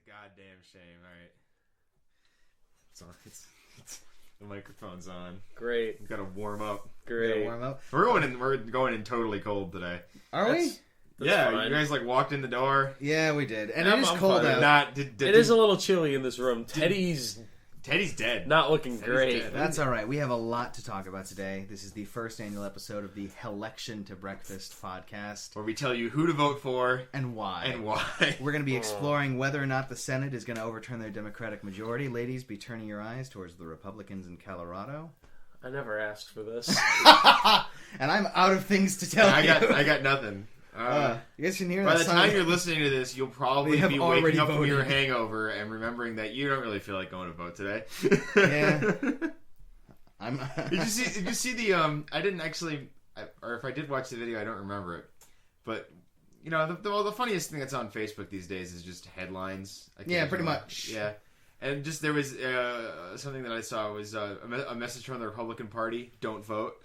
goddamn shame. All right. The microphone's on. Great. We've got to warm up. Great. Warm up. We're going in totally cold today. Are we? Yeah, fine. you guys walked in the door. Yeah, we did. And I'm it is cold fine. out. It is a little chilly in this room. Teddy's dead. not looking Teddy's great. dead. That's all right. We have a lot to talk about today. This is the first annual episode of the Election to Breakfast podcast. Where we tell you who to vote for And why. We're going to be exploring whether or not the Senate is going to overturn their Democratic majority. Ladies, be turning your eyes towards the Republicans in Colorado. I never asked for this. And I'm out of things to tell you. I got nothing. You guys can hear By that the song. time you're listening to this, you'll probably be waking up from your voted. hangover and remembering that you don't really feel like going to vote today. Yeah. Did you see the I didn't actually, or if I did watch the video, I don't remember it. But you know, the funniest thing that's on Facebook these days is just headlines. Yeah, pretty much. Yeah, and just there was something that I saw was a message from the Republican Party: "Don't vote."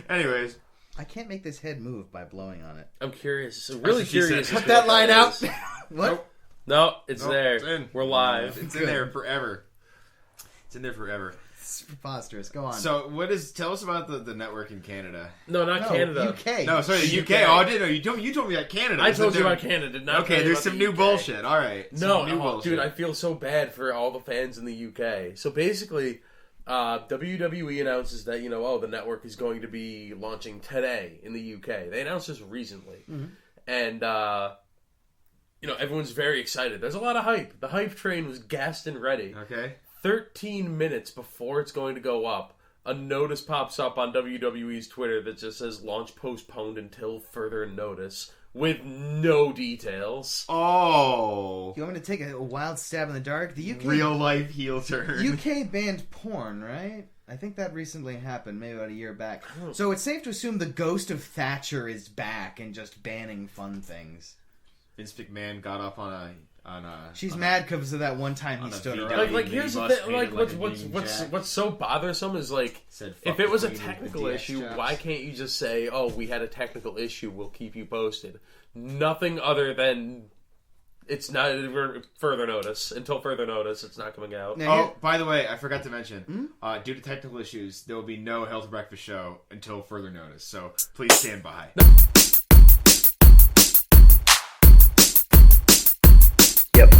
Anyways, I can't make this head move by blowing on it. I'm curious. Really curious. Cut as to that what line out. is. What? No, it's Nope, there. it's in. We're live. It's in there forever. It's in there forever. It's preposterous. Go on. So, tell us about the network in Canada. No, not Canada. UK. No, sorry, the UK. Oh, I didn't know. You told me about Canada. I told you about Canada. Did not Okay, tell you there's about some the new UK. bullshit. All right. No, Some new bullshit. dude, I feel so bad for all the fans in the UK. So basically, WWE announces that, the network is going to be launching today in the UK. They announced this recently. Mm-hmm. And, everyone's very excited. There's a lot of hype. The hype train was gassed and ready. Okay. 13 minutes before it's going to go up, a notice pops up on WWE's Twitter that just says launch postponed until further notice, with no details. Oh. You want me to take a wild stab in the dark? The UK Real life heel turn. UK banned porn, right? I think that recently happened, maybe about a year back. So it's safe to assume the ghost of Thatcher is back and just banning fun things. Vince McMahon got up on a. She's mad because of that one time he stood her VW. up. Like here's the minibus thing. Like painted like a Union Jack. what's so bothersome is like Said, "Fuck if it was a the Queen with technical the DX issue, chaps." why can't you just say, "Oh, we had a technical issue. We'll keep you posted." Nothing other than it's not further notice. Until further notice, it's not coming out. Now, Oh, by the way, I forgot to mention, due to technical issues, there will be no Hell to Breakfast show until further notice. So please stand by. Yep.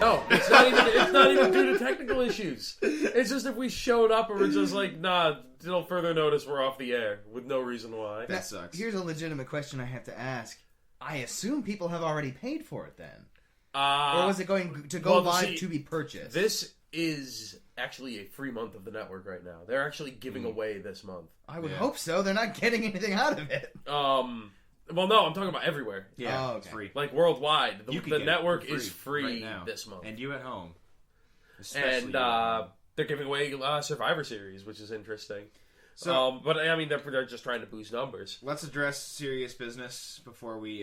No, it's not even due to technical issues. It's just if we showed up and we're just like, nah, till further notice, we're off the air with no reason why. That sucks. here's a legitimate question I have to ask. I assume people have already paid for it then. Or was it going to go live to be purchased? This is actually a free month of the network right now. They're actually giving away this month. I would hope so. They're not getting anything out of it. Well, no, I'm talking about everywhere. Yeah, Oh, it's okay. free. Like worldwide, You can the get it network for is free right now. this month, And you at home. and Especially you at home. they're giving away Survivor Series, which is interesting. So, But I mean, they're just trying to boost numbers. let's address serious business before we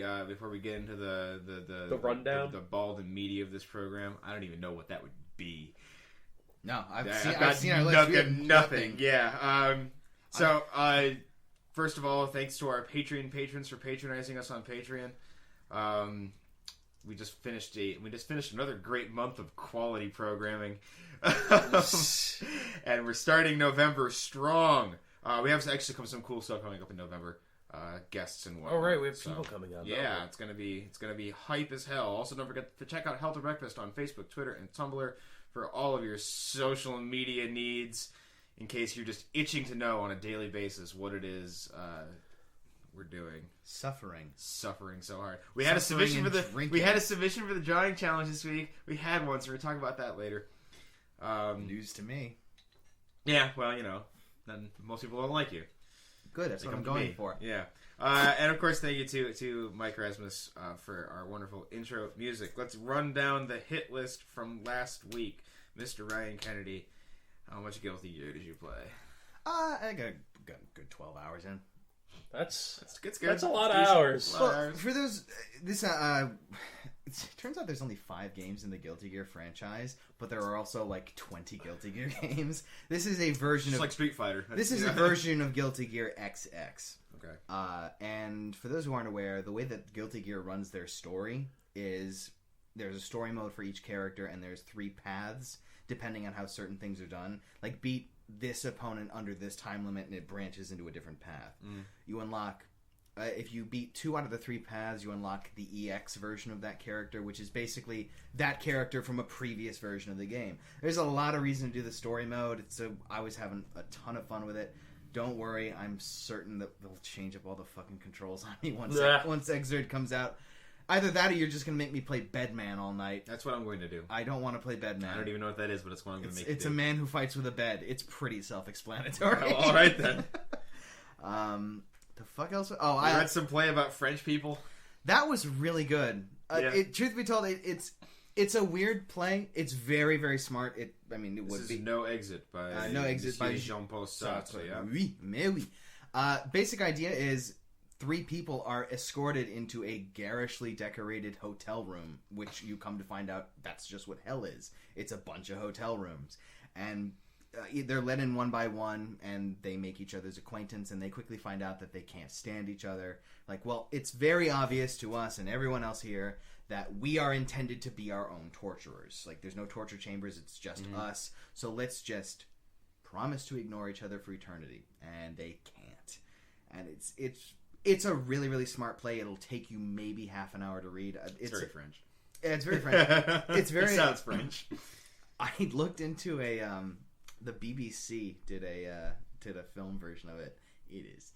get into the rundown, the bald and meaty of this program. I don't even know what that would be. No, I've got seen our list. We have nothing. Yeah. First of all, thanks to our Patreon patrons for patronizing us on Patreon. We just finished another great month of quality programming, and we're starting November strong. We have actually some cool stuff coming up in November. Guests and whatnot. Oh right, we have people coming up. Yeah, it's gonna be hype as hell. Also, don't forget to check out Hell to Breakfast on Facebook, Twitter, and Tumblr for all of your social media needs. In case you're just itching to know on a daily basis what it is we're doing. Suffering so hard. We had a submission for the drawing challenge this week. We had one, so we're gonna talk about that later. News to me. Yeah, well, then most people don't like you. Good, that's what I'm going for. Yeah. And of course, thank you to Mike Rasmus for our wonderful intro music. Let's run down the hit list from last week. Mr. Ryan Kennedy, how much Guilty Gear did you play? I got a good 12 hours in. That's good. That's a lot of hours. Well, for those, it turns out there's only 5 games in the Guilty Gear franchise, but there are also like 20 Guilty Gear games. This is a version Just of like Street Fighter. This is a version of Guilty Gear XX. Okay. And for those who aren't aware, the way that Guilty Gear runs their story is there's a story mode for each character, and there's 3 paths depending on how certain things are done. Like beat this opponent under this time limit, and it branches into a different path. You unlock. If you beat 2 out of the 3 paths, you unlock the EX version of that character, which is basically that character from a previous version of the game. There's a lot of reason to do the story mode. I was having a ton of fun with it. Don't worry, I'm certain that they'll change up all the fucking controls on me once Exerd comes out. Either that or you're just going to make me play Bedman all night. That's what I'm going to do. I don't want to play Bedman. I don't even know what that is, but it's what I'm going to make you do. It's a man who fights with a bed. It's pretty self-explanatory. All right, then. The fuck else? I read some play about French people. That was really good. Truth be told, it's a weird play. It's very, very smart. This is No Exit by No Exit by Jean-Paul Sartre. Yeah. Oui, mais oui. Basic idea is 3 people are escorted into a garishly decorated hotel room, which you come to find out that's just what hell is. It's a bunch of hotel rooms. And they're let in one by one, and they make each other's acquaintance, and they quickly find out that they can't stand each other. Like, well, it's very obvious to us and everyone else here that we are intended to be our own torturers. Like, there's no torture chambers, it's just us. So let's just promise to ignore each other for eternity. And they can't. And it's a really, really smart play. It'll take you maybe half an hour to read. It's very French. Yeah, it's very French. It sounds French. I looked into the BBC did a film version of it. It is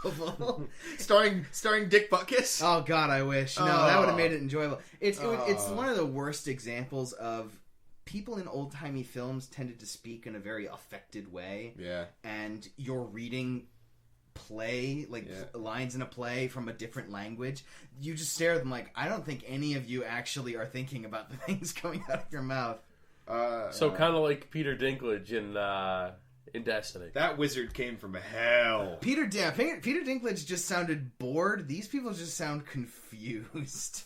terrible. starring Dick Butkus? Oh God, I wish. No, that would have made it enjoyable. It's one of the worst examples of people in old timey films tended to speak in a very affected way. Yeah, and you're reading lines in a play from a different language. You just stare at them like, I don't think any of you actually are thinking about the things coming out of your mouth. So kind of like Peter Dinklage in Destiny. That wizard came from hell. Peter Dinklage just sounded bored. These people just sound confused.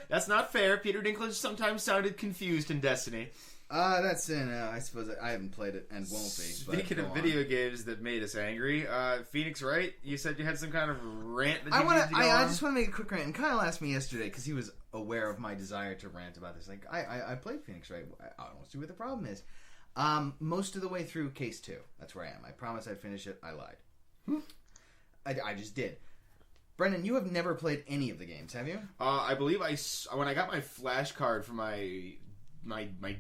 That's not fair. Peter Dinklage sometimes sounded confused in Destiny. That's I suppose I haven't played it and won't be. Speaking of video games that made us angry, Phoenix Wright, you said you had some kind of rant that I just want to make a quick rant. And Kyle asked me yesterday, because he was aware of my desire to rant about this. Like, I played Phoenix Wright. I don't see what the problem is. Most of the way through Case 2. That's where I am. I promised I'd finish it. I lied. I just did. Brendan, you have never played any of the games, have you? I believe when I got my flash card for my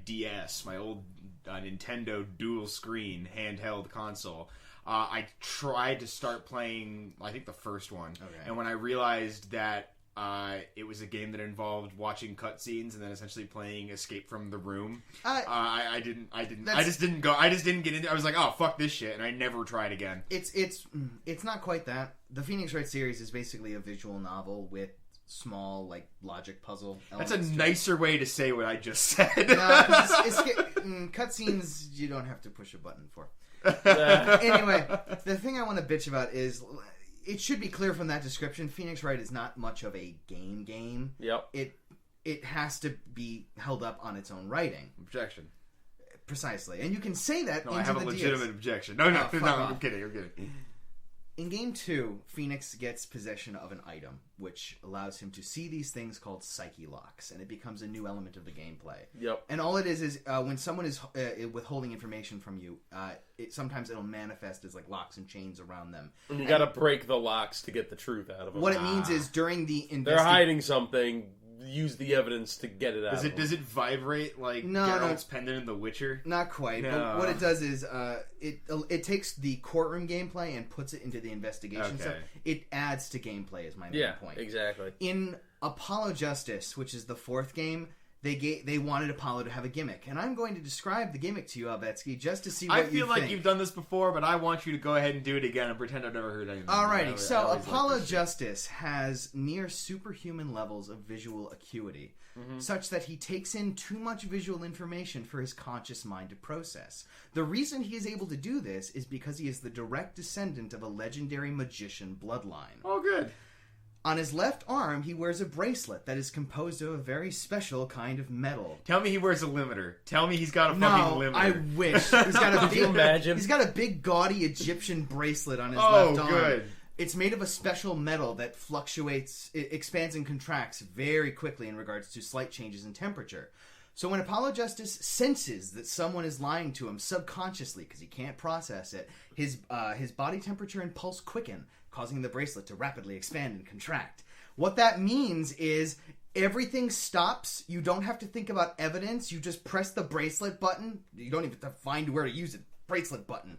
DS, my old Nintendo dual screen handheld console, I tried to start playing, I think, the first one. Okay. And when I realized that it was a game that involved watching cutscenes and then essentially playing Escape from the Room, I just didn't get into it. I was like, oh, fuck this shit, and I never tried again. It's not quite that. The Phoenix Wright series is basically a visual novel with small, like, logic puzzle elements. That's a nicer way to say what I just said. Cutscenes, you don't have to push a button for. Anyway, the thing I want to bitch about is, it should be clear from that description, Phoenix Wright is not much of a game. Yep. It has to be held up on its own writing. Objection. Precisely. And you can say that I have a legitimate objection. No, I'm kidding. In Game 2, Phoenix gets possession of an item, which allows him to see these things called psyche locks, and it becomes a new element of the gameplay. Yep. And all it is when someone is withholding information from you, sometimes it'll manifest as like locks and chains around them. And you gotta break the locks to get the truth out of them. What it means is during the they're hiding something. Use the evidence to get it out. Does it vibrate like Geralt's pendant in The Witcher? Not quite. No. But what it does is it takes the courtroom gameplay and puts it into the investigation stuff. It adds to gameplay is my main point. Exactly. In Apollo Justice, which is the 4th game, they wanted Apollo to have a gimmick. And I'm going to describe the gimmick to you, Albetsky, just to see what you think. I feel like you've done this before, but I want you to go ahead and do it again and pretend I've never heard anything. Alrighty, so Apollo Justice has near superhuman levels of visual acuity, such that he takes in too much visual information for his conscious mind to process. The reason he is able to do this is because he is the direct descendant of a legendary magician bloodline. Oh, good. On his left arm, he wears a bracelet that is composed of a very special kind of metal. Tell me he wears a limiter. Tell me he's got a fucking limiter. I wish. He's got a Could you imagine? He's got a big gaudy Egyptian bracelet on his left arm. Good. It's made of a special metal that fluctuates, it expands and contracts very quickly in regards to slight changes in temperature. So when Apollo Justice senses that someone is lying to him subconsciously because he can't process it, his body temperature and pulse quicken, causing the bracelet to rapidly expand and contract. What that means is everything stops. You don't have to think about evidence. You just press the bracelet button. You don't even have to find where to use it. Bracelet button.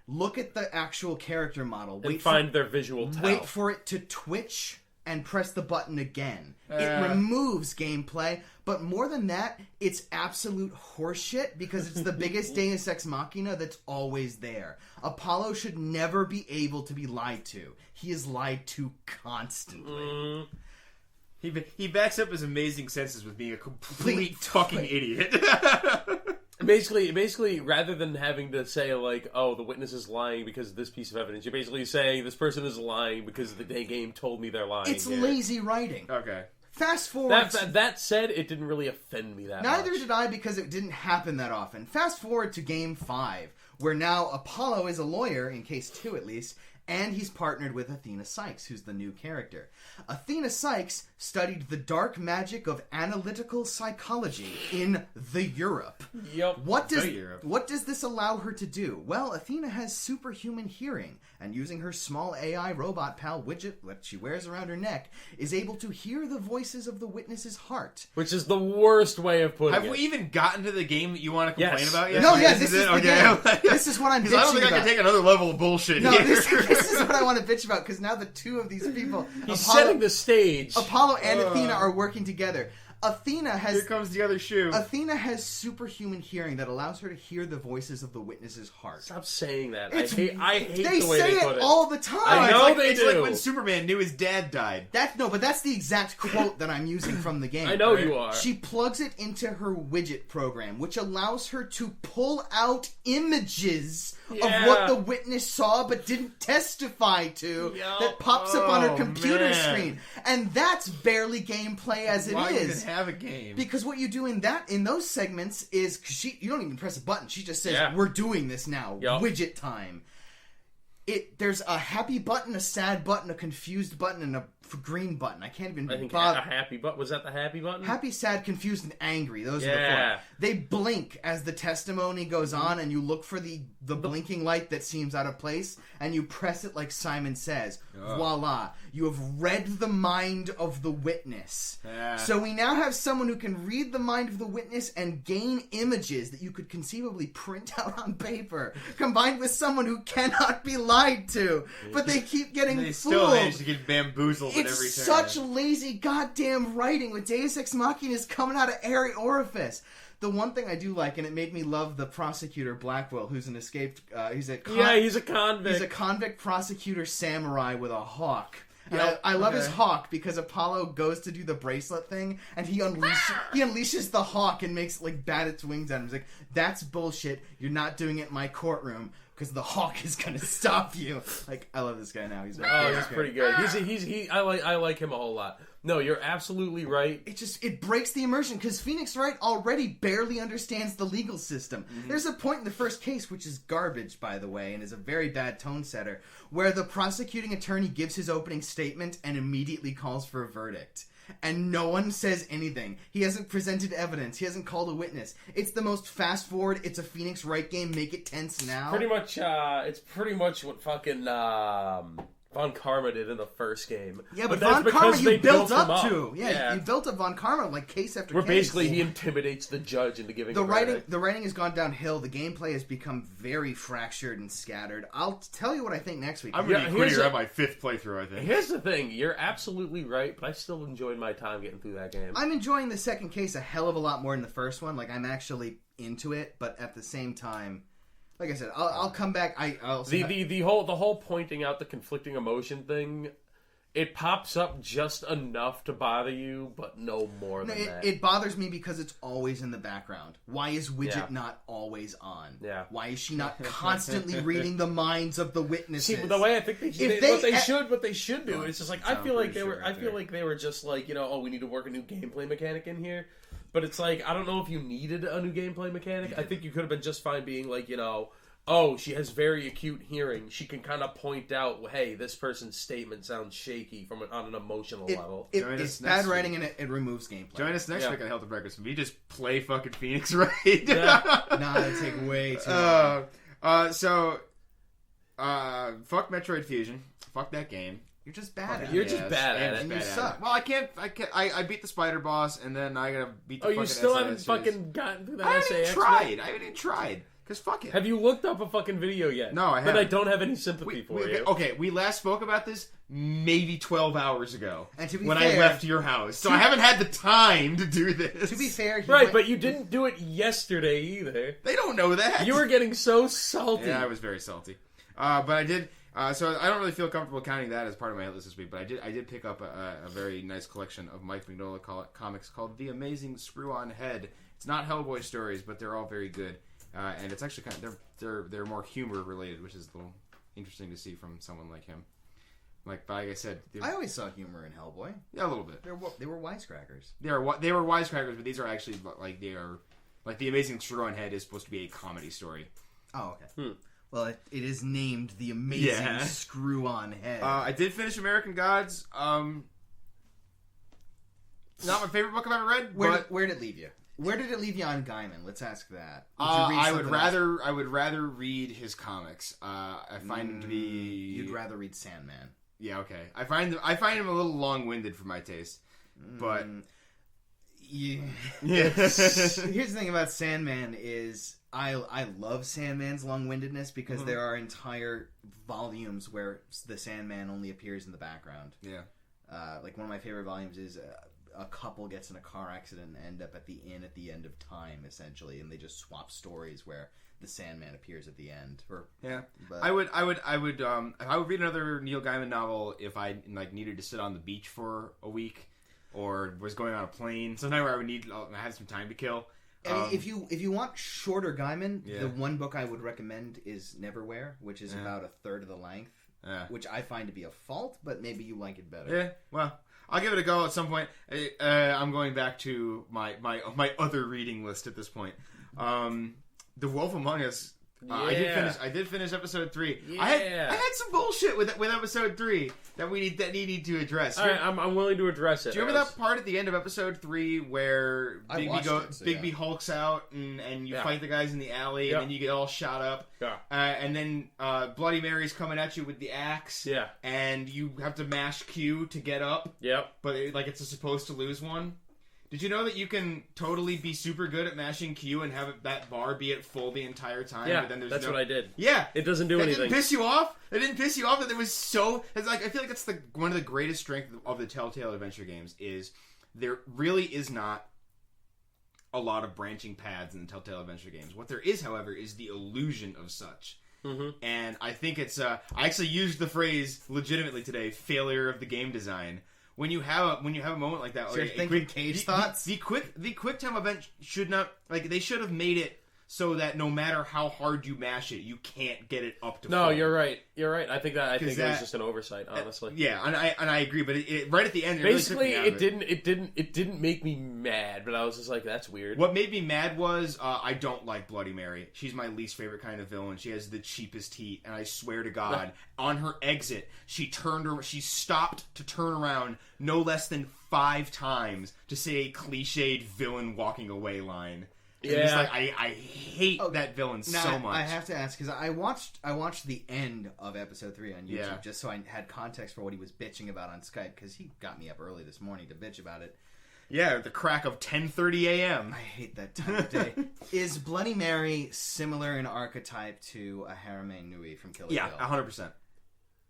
Look at the actual character model. Find their visual tell. Wait for it to twitch and press the button again. It removes gameplay, but more than that, it's absolute horseshit because it's the biggest Deus Ex Machina that's always there. Apollo should never be able to be lied to. He is lied to constantly. He backs up his amazing senses with being a complete fucking idiot. Basically, rather than having to say, like, oh, the witness is lying because of this piece of evidence, you're basically saying this person is lying because the game told me they're lying. It's lazy writing. Okay. Fast forward. That said, it didn't really offend me that much. Neither did I because it didn't happen that often. Fast forward to Game 5, where now Apollo is a lawyer, in Case 2 at least, and he's partnered with Athena Sykes, who's the new character. Athena Sykes studied the dark magic of analytical psychology in the Europe. Yep. What does this allow her to do? Well, Athena has superhuman hearing, and using her small AI robot pal widget that she wears around her neck, is able to hear the voices of the witness's heart. Which is the worst way of putting it. Have we even gotten to the game that you want to complain about yet? No, yeah, this is the game. This is what I'm bitching about. I don't think I can take another level of bullshit here. This is what I want to bitch about, because now the two of these people... He's setting the stage. Apollo and Athena are working together. Athena has... Here comes the other shoe. Athena has superhuman hearing that allows her to hear the voices of the witness's heart. Stop saying that. I hate the way they put it. say it all the time. I know they do. It's like when Superman knew his dad died. But that's the exact quote that I'm using from the game. I know you are. She plugs it into her widget program, which allows her to pull out images of what the witness saw but didn't testify to that pops up on her computer screen. And that's barely gameplay as it is. Why even have a game? Because what you do in those segments is you don't even press a button. She just says, "We're doing this now. Widget time." There's a happy button, a sad button, a confused button, and a green button. I can't even bother. A happy button. Was that the happy button? Happy, sad, confused, and angry. Those are the four. They blink as the testimony goes on, and you look for the blinking light that seems out of place, and you press it like Simon says. Voila. You have read the mind of the witness. So we now have someone who can read the mind of the witness and gain images that you could conceivably print out on paper, combined with someone who cannot be lied to. But they keep getting fooled. They still manage to get bamboozled at every turn. It's such lazy goddamn writing with Deus Ex Machina is coming out of every orifice. The one thing I do like, and it made me love the prosecutor Blackwell, who's an escaped... he's a convict. He's a convict prosecutor samurai with a hawk. I love his hawk because Apollo goes to do the bracelet thing, and he unleashes the hawk and makes bat its wings at him. He's like, "That's bullshit. You're not doing it in my courtroom because the hawk is going to stop you." I love this guy now. He's pretty good. I like him a whole lot. No, you're absolutely right. It breaks the immersion because Phoenix Wright already barely understands the legal system. Mm-hmm. There's a point in the first case, which is garbage, by the way, and is a very bad tone setter, where the prosecuting attorney gives his opening statement and immediately calls for a verdict. And no one says anything. He hasn't presented evidence. He hasn't called a witness. It's the most fast forward. It's a Phoenix Wright game. Make it tense now. It's pretty much what fucking Von Karma did in the first game. Yeah, but that's Von because Karma they you built him up to. Yeah, you built up Von Karma like case after Where case. basically he intimidates the judge into giving the a writing. verdict. The writing has gone downhill. The gameplay has become very fractured and scattered. I'll tell you what I think next week. I'm going to be quitting around my 5th playthrough, I think. Here's the thing. You're absolutely right, but I still enjoyed my time getting through that game. I'm enjoying the second case a hell of a lot more than the first one. Like, I'm actually into it, but at the same time, like I said, I'll come back. The whole pointing out the conflicting emotion thing, it pops up just enough to bother you, but no more than that. It bothers me because it's always in the background. Why is Widget not always on? Yeah. Why is she not constantly reading the minds of the witnesses? See, the way I think what they should do is just like I feel like they were just like, we need to work a new gameplay mechanic in here. But it's like, I don't know if you needed a new gameplay mechanic. I think you could have been just fine being like, she has very acute hearing. She can kind of point out, hey, this person's statement sounds shaky on an emotional level. It's bad writing and it removes gameplay. Join us next week on Health and Breakfast. We just play fucking Phoenix Wright. That'd take way too long. Fuck Metroid Fusion. Fuck that game. You're just bad at it. You're just bad at it. And you suck. Well, I beat the spider boss, and then I gotta beat the fucking you still SAS haven't fucking gotten through that I SAS? haven't even tried. Because fuck it. Have you looked up a fucking video yet? No, I haven't. But I don't have any sympathy for you. Okay, we last spoke about this maybe 12 hours ago. And to be when fair, I left your house. So I haven't had the time to do this. To be fair, but you didn't do it yesterday either. They don't know that. You were getting so salty. Yeah, I was very salty. But I did... so I don't really feel comfortable counting that as part of my hit list this week, but I did pick up a very nice collection of Mike Mignola comics called The Amazing Screw-On Head. It's not Hellboy stories, but they're all very good. And it's actually kind of they're more humor related, which is a little interesting to see from someone like him. Like I said, I always saw humor in Hellboy. Yeah, a little bit. They were wisecrackers. They were wisecrackers, but these are actually like The Amazing Screw-On Head is supposed to be a comedy story. Oh, okay. Well, it is named The Amazing Screw-On Head. I did finish American Gods. Not my favorite book I've ever read. Where did it leave you? Where did it leave you on Gaiman? Let's ask that. I would rather read his comics. I find him to be. You'd rather read Sandman. Yeah, okay. I find him a little long-winded for my taste, but yeah. Here's the thing about Sandman is I love Sandman's long-windedness because there are entire volumes where the Sandman only appears in the background. Yeah. Like one of my favorite volumes is a couple gets in a car accident and end up at the inn at the end of time, essentially, and they just swap stories where the Sandman appears at the end. I would if I would read another Neil Gaiman novel if I needed to sit on the beach for a week or was going on a plane. Sometime where I had some time to kill. I mean, if you want shorter Gaiman, the one book I would recommend is Neverwhere, which is about a third of the length, which I find to be a fault, but maybe you like it better. Yeah, well, I'll give it a go at some point. I'm going back to my other reading list at this point. The Wolf Among Us. I did finish episode 3. Yeah. I had some bullshit with episode 3 that we need to address. All right, I'm willing to address it. Do you remember that part at the end of episode 3 where Bigby hulks out and you fight the guys in the alley and then you get all shot up? Yeah. And then Bloody Mary's coming at you with the axe. Yeah. And you have to mash Q to get up. Yep. But it's supposed to lose one. Did you know that you can totally be super good at mashing Q and have that bar be at full the entire time? Yeah, but then that's what I did. Yeah. It doesn't do anything. It didn't piss you off? It didn't piss you off that it was so... It's like, I feel like that's one of the greatest strengths of the Telltale adventure games is there really is not a lot of branching paths in the Telltale adventure games. What there is, however, is the illusion of such. Mm-hmm. And I think it's... I actually used the phrase legitimately today, failure of the game design. When you have a moment like that, so you're thinking Cage thoughts. The quick time event should not they should have made it so that no matter how hard you mash it, you can't get it up to. No, full. You're right. I think it was just an oversight, honestly. Yeah, and I agree, but it right at the end, basically, it didn't make me mad, but I was just like, that's weird. What made me mad was I don't like Bloody Mary. She's my least favorite kind of villain. She has the cheapest heat, and I swear to God, on her exit, she stopped to turn around no less than 5 times to say a cliched villain walking away line. And Yeah, like, I hate that villain so much. I have to ask because I watched the end of episode 3 on YouTube just so I had context for what he was bitching about on Skype because he got me up early this morning to bitch about it. Yeah, the crack of 10:30 a.m. I hate that time of day. Is Bloody Mary similar in archetype to a Harame Nui from Kill la Kill? Yeah, 100%.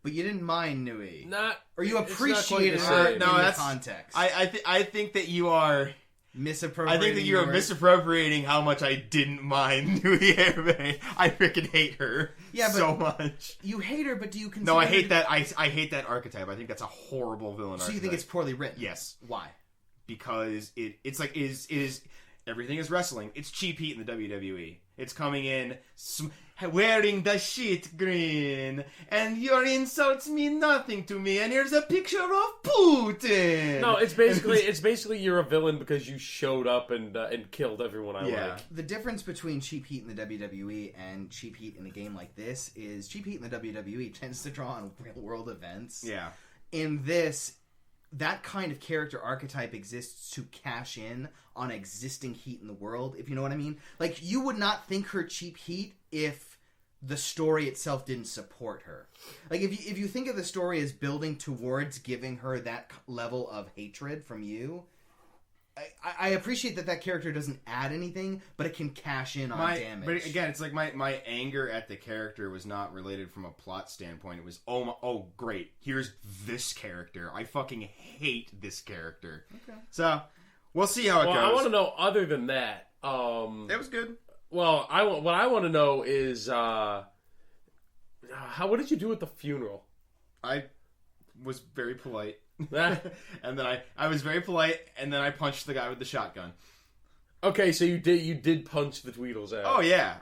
But you didn't mind Nui. Or you appreciated her in the context. I think that you are misappropriating. I think that you are misappropriating how much I didn't mind Nui Harame. I freaking hate her so much. You hate her, but do you consider... No, I hate that. I hate that archetype. I think that's a horrible villain archetype. So you think it's poorly written? Yes. Why? Because it's like everything is wrestling. It's cheap heat in the WWE. It's coming in wearing the shit green, and your insults mean nothing to me. And here's a picture of Putin. No, it's basically you're a villain because you showed up and killed everyone I like. The difference between cheap heat in the WWE and cheap heat in a game like this is cheap heat in the WWE tends to draw on real world events. Yeah. In this, that kind of character archetype exists to cash in on existing heat in the world, if you know what I mean. Like, you would not think her cheap heat if the story itself didn't support her. Like, if you think of the story as building towards giving her that level of hatred from you, I appreciate that character doesn't add anything, but it can cash in on damage. But again, it's like my anger at the character was not related from a plot standpoint. It was, oh great, here's this character. I fucking hate this character. Okay. So, we'll see how it goes. I want to know, other than that... it was good. Well, what I want to know is... what did you do at the funeral? I was very polite. And then I was very polite, and then I punched the guy with the shotgun. Okay, so you did punch the Tweedles out. Oh yeah.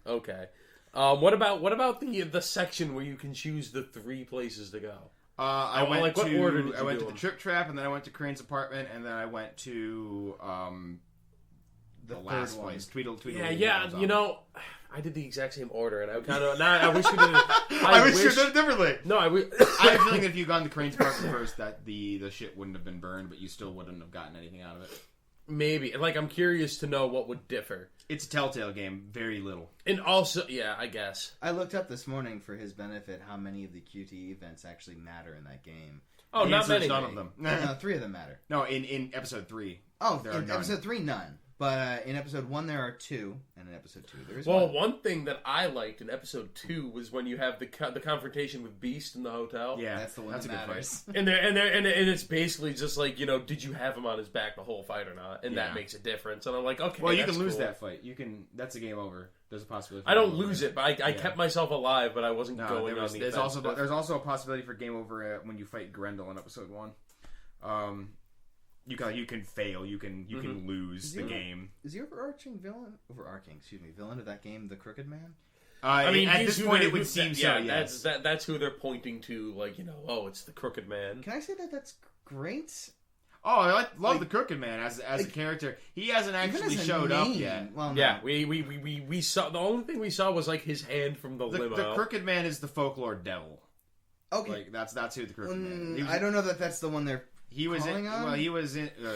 Okay. What about the section where you can choose the 3 places to go? I went to the Trip Trap, and then I went to Crane's apartment, and then I went to the last place, Tweedle. Yeah. You know, I did the exact same order, and I kind of I wish we did it. I wish you did it differently. No, I have a feeling that if you'd gone to Crane's apartment first, that the shit wouldn't have been burned, but you still wouldn't have gotten anything out of it. Maybe. Like, I'm curious to know what would differ. It's a Telltale game, very little. And also, yeah, I guess. I looked up this morning for his benefit how many of the QTE events actually matter in that game. Oh, not many. None of them. No, 3 of them matter. No, in episode 3. Oh, in episode 3, none. But in episode 1 there are 2, and in episode 2 there is one thing that I liked in episode 2 was when you have the confrontation with Beast in the hotel. Yeah, that's the one that matters. And it's basically just like, did you have him on his back the whole fight or not? And that makes a difference. And I'm like, okay, well, you can lose that fight. That's a game over. There's a possibility. I don't lose it, but I kept myself alive, but I wasn't going on the there's also a possibility for game over when you fight Grendel in episode 1. You can fail. You can lose the game. Is the overarching villain of that game the Crooked Man? I mean, at this point, it would seem so. Yes, that's who they're pointing to. Like, it's the Crooked Man. Can I say that that's great? Oh, I love the Crooked Man as a character. He hasn't actually showed up yet. Well, no. Yeah, we saw, the only thing we saw was like his hand from the limo. The Crooked Man is the folklore devil. Okay, like that's who the Crooked Man is. I don't know that that's the one they're. He was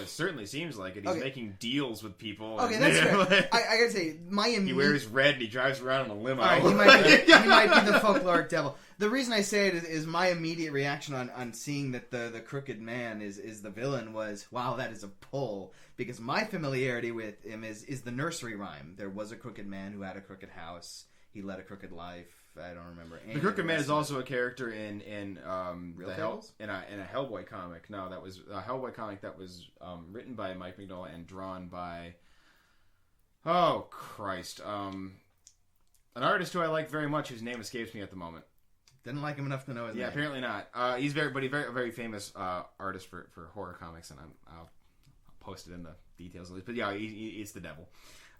certainly seems like it. He's making deals with people. Okay, that's fair. I gotta say, he wears red and he drives around in a limo. Right, he might be the folkloric devil. The reason I say it is my immediate reaction on seeing that the Crooked Man is the villain was, wow, that is a pull. Because my familiarity with him is the nursery rhyme. There was a crooked man who had a crooked house. He led a crooked life. I don't remember. The Crooked Man is also a character in a Hellboy comic. No, that was a Hellboy comic that was written by Mike Mignola and drawn by an artist who I like very much, whose name escapes me at the moment. Didn't like him enough to know his name. Yeah, apparently not. He's very famous artist for horror comics, and I'll post it in the details. But yeah, it's the devil.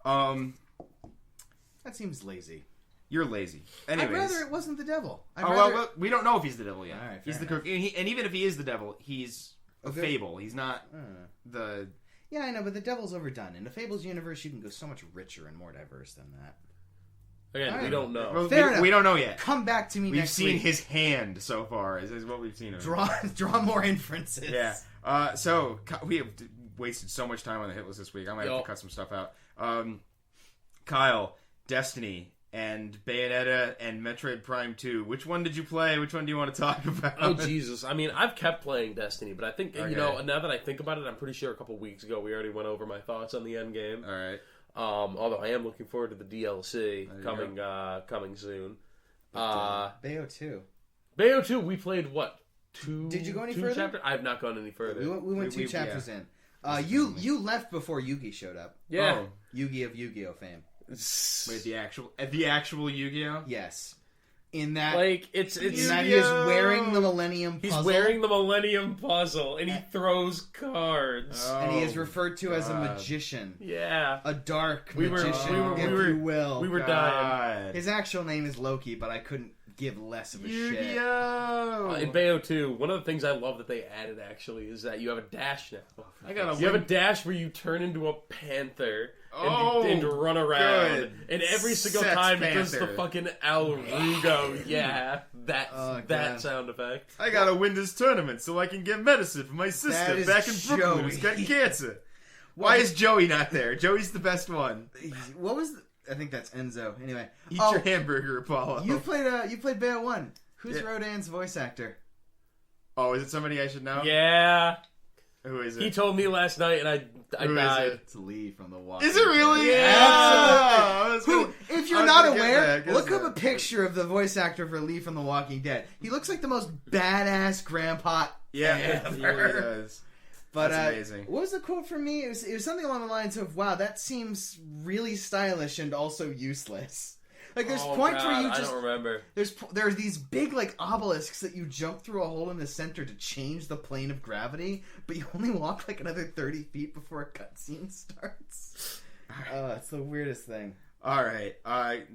That seems lazy. You're lazy. Anyways. I'd rather it wasn't the devil. Well, we don't know if he's the devil yet. All right, he's the crook, and even if he is the devil, he's a fable. He's not the. Yeah, I know, but the devil's overdone. In the Fables universe, you can go so much richer and more diverse than that. Again, we don't know. Well, Fair enough. We don't know yet. Come back to me next week. We've seen his hand so far. Is what we've seen of him. Draw more inferences. Yeah. So we have wasted so much time on the hit list this week. I might have to cut some stuff out. Kyle, Destiny, and Bayonetta, and Metroid Prime 2. Which one did you play? Which one do you want to talk about? Oh, Jesus. I mean, I've kept playing Destiny, but I think, you know, now that I think about it, I'm pretty sure a couple weeks ago we already went over my thoughts on the end game. All right. Although I am looking forward to the DLC coming soon. Bayo 2. Bayo 2, we played what? Did you go any further? Chapters? I have not gone any further. We went two chapters in. You left before Yugi showed up. Yeah. Oh. Yugi of Yu-Gi-Oh fame. Wait, the actual Yu-Gi-Oh? Yes. In that, it's in that he is wearing the Millennium Puzzle. He's wearing the Millennium Puzzle, and he throws cards. And he is referred to as a magician. Yeah. A dark magician, if you will. We were dying. His actual name is Loki, but I couldn't give less of a shit. Yu-Gi-Oh! In Bayo 2, one of the things I love that they added, actually, is that you have a dash now. You have a dash where you turn into a panther and run around. Good. And every single Sex time panther. it does the fucking El Rugo. Yeah, that sound effect. I gotta win this tournament so I can get medicine for my sister back in Brooklyn who's got cancer. Why is Joey not there? Joey's the best one. What was I think that's Enzo. Anyway, Eat your hamburger, Apollo. You played Bayo 1. Who's Rodan's voice actor? Oh, is it somebody I should know? Yeah. Who is it? He told me last night, and I died. It's Lee from The Walking Is it really? Yeah. Absolutely. If you're not aware, look up a picture of the voice actor for Lee from The Walking Dead. He looks like the most badass grandpa ever. He really does. But that's amazing. What was the quote from me? It was something along the lines of, "Wow, that seems really stylish and also useless." Like there's points where you just I don't remember. There's these big like obelisks that you jump through a hole in the center to change the plane of gravity, but you only walk like another 30 feet before a cutscene starts. It's the weirdest thing. All right.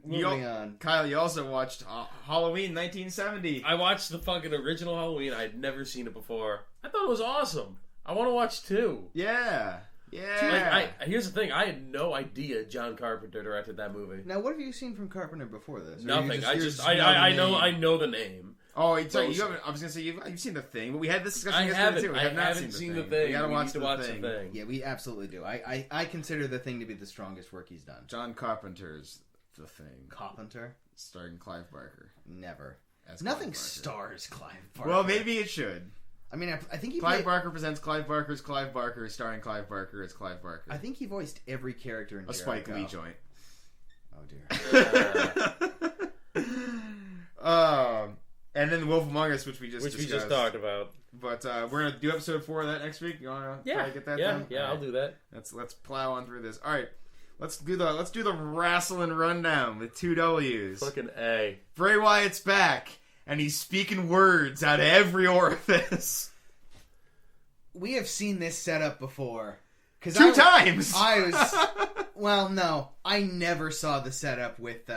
Moving on. Kyle, you also watched Halloween 1970. I watched the fucking original Halloween. I had never seen it before. I thought it was awesome. I want to watch 2. Yeah. Yeah. Like, here's the thing. I had no idea John Carpenter directed that movie. Now, what have you seen from Carpenter before this? Nothing. I know the name. Oh, sorry, you haven't. I was gonna say you've seen The Thing, but we had this discussion yesterday too. I haven't seen The Thing. We gotta watch The Thing. Yeah, we absolutely do. I consider The Thing to be the strongest work he's done. John Carpenter's The Thing. Carpenter, starring Clive Barker. Never. As Nothing Clive Barker. stars Clive Barker. Well, maybe it should. I mean, I think he Clive Barker presents Clive Barker's Clive Barker, starring Clive Barker as Clive Barker. I think he voiced every character in a Jericho. Spike Lee joint. Oh dear. And then The Wolf Among Us, which we just talked about. But we're gonna do episode 4 of that next week. You wanna try to get that done? Yeah, I'll do that. Let's plow on through this. All right. Let's do the wrestling rundown with 2 W's. Fucking A. Bray Wyatt's back. And he's speaking words out of every orifice. We have seen this setup before. 2 times! Well, no. I never saw the setup with,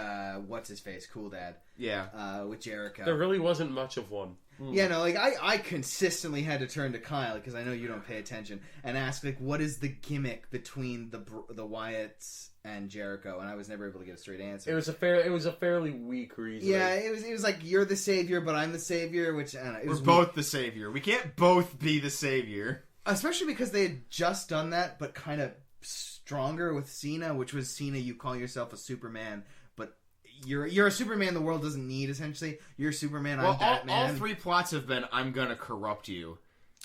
what's-his-face, Cool Dad. Yeah. With Jericho. There really wasn't much of one. Yeah, no, like, I consistently had to turn to Kyle, because I know you don't pay attention, and ask, like, what is the gimmick between the Wyatts and Jericho? And I was never able to get a straight answer. It was a fairly weak reason. Yeah, it was like, you're the savior, but I'm the savior, which, I don't know. We're both the savior. We can't both be the savior. Especially because they had just done that, but kind of stronger with Cena, which was Cena, you call yourself a Superman, but you're a Superman the world doesn't need, essentially. You're Superman, I'm Batman. All 3 plots have been, I'm gonna corrupt you.